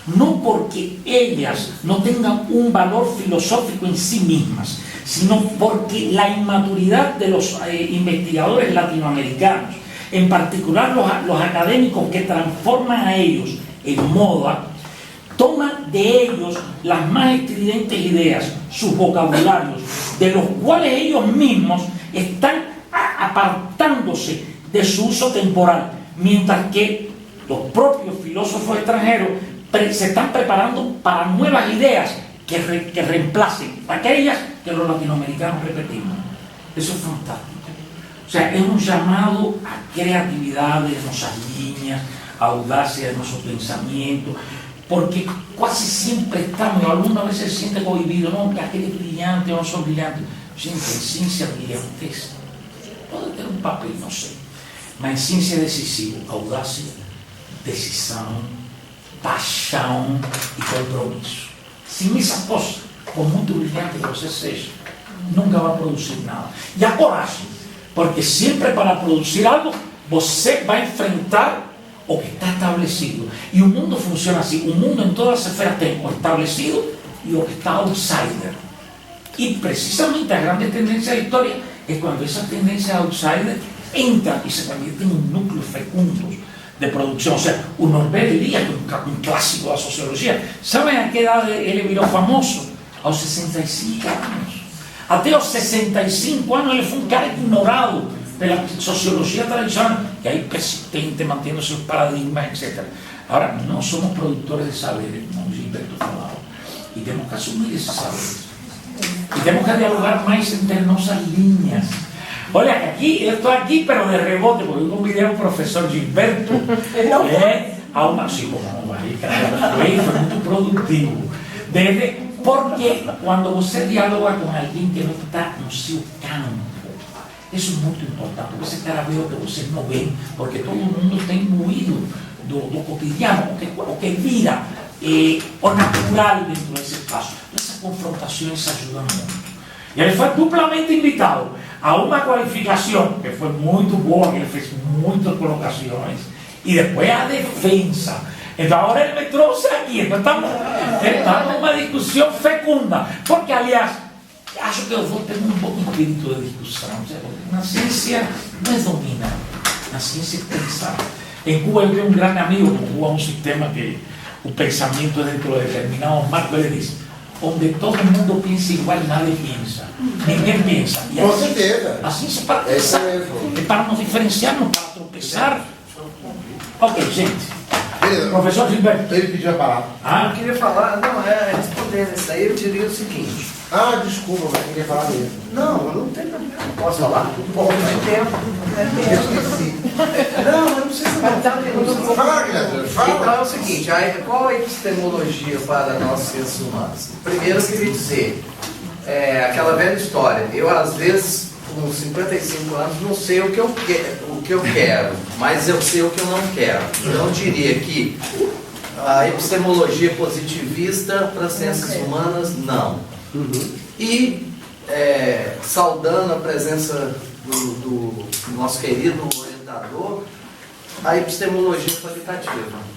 no porque ellas no tengan un valor filosófico en sí mismas, sino porque la inmaturidad de los investigadores latinoamericanos, en particular los académicos que transforman a ellos en moda, toman de ellos las más estridentes ideas, sus vocabularios, de los cuales ellos mismos están apartándose de su uso temporal, mientras que los propios filósofos extranjeros se están preparando para nuevas ideas que reemplacen aquellas que los latinoamericanos repetimos. Eso es fantástico. O sea, es un llamado a creatividad de nuestras líneas, a audacia de nuestro pensamiento, porque casi siempre estamos, algunas veces se siente cohibido, no, que aquel es brillante o no son brillantes. Gente, en ciencia brillantez puede tener un papel, no sé, mas en ciencia decisivo, audacia, decisão, paixão e compromisso. Sem essas coisas, por muito brilhante que você seja, nunca vai produzir nada. E a coragem, porque sempre para produzir algo, você vai enfrentar o que está establecido. E o mundo funciona assim. O mundo em todas as esferas tem o estabelecido e o que está outsider. E precisamente a grande tendência da história é quando essa tendência outsider entra e se convierte em núcleos fecundos de produção. Ou seja, o Norbert diria que um clássico da sociologia. Sabem a que idade ele virou famoso? Aos 65 anos. Até aos 65 anos ele foi um cara ignorado pela sociologia tradicional, que aí persistente, mantendo seus paradigmas, etc. Agora, nós somos produtores de saberes, como o Gilberto falava. E temos que assumir esses saberes. E temos que dialogar mais entre nossas linhas. Olha, aqui, eu estou aqui, pero de rebote, porque eu convidei o professor Gilberto a uma... Sim, como não vai, cara, foi muito produtivo. Porque quando você dialoga com alguém que não está no seu campo, isso é muito importante, porque esse cara vê o que vocês não veem, porque todo mundo tem imbuído do cotidiano, o que vira o natural dentro desse espaço. Essas confrontações ajudam muito. E ele foi duplamente invitado a uma qualificação que foi muito boa, que ele fez muitas colocações, e depois a defesa. Então agora ele me trouxe aqui, então estamos numa discussão fecunda, porque aliás, acho que eu vou ter um bom espírito de discussão, porque na ciência não é dominar, na ciência é pensar. Em Cuba eu tenho um grande amigo, porque Cuba é um sistema que o pensamento é dentro de determinados marcos, ele diz, onde todo mundo pensa igual, nadie pensa. Ninguém pensa. E com certeza. A ciência é para pensar, é para nos diferenciarmos, para tropeçar. Ok, gente. Professor Gilberto. Ele pediu a palavra. Eu queria falar, respondendo isso aí, eu diria o seguinte. Desculpa, mas eu queria falar mesmo. Não tem problema. Posso falar? Bom, tem tempo. Eu esqueci. Não precisa não. Fala, Guilherme, fala. Então é o seguinte, qual a epistemologia para nós seres humanos? Primeiro eu queria dizer, aquela velha história, eu às vezes, com 55 anos, não sei o que eu quero, mas eu sei o que eu não quero. Então eu diria que a epistemologia positivista para as ciências humanas, não. E saudando a presença do nosso querido orientador, a epistemologia qualitativa.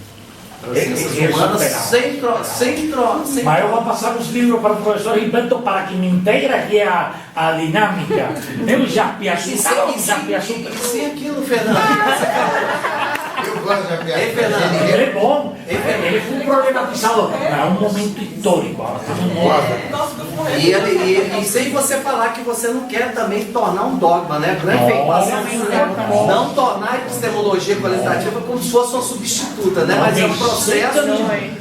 Para as ciências humanas, sem Mas eu vou passar os livros para o professor Gilberto para que me integre aqui a dinâmica. Eu já piaço. Sim, aquilo, Fernando. Eu gosto de apiar. Ele é bom. Ele foi um problematizador. É um momento histórico. E sem você falar que você não quer também tornar um dogma, né? Não tornar a epistemologia qualitativa como se fosse uma substituta, né? Mas é um processo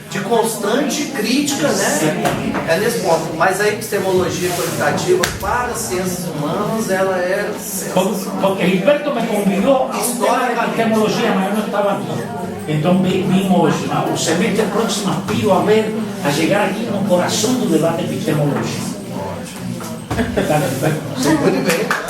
de constante crítica, né? É nesse ponto. Mas a epistemologia qualitativa para as ciências humanas, ela é... Porque Gilberto me convidou a um tema de epistemologia, mas eu não estava aqui. Então vim hoje, o semestre próximo aspiro a chegar aqui no coração do debate epistemológico. Muito bem.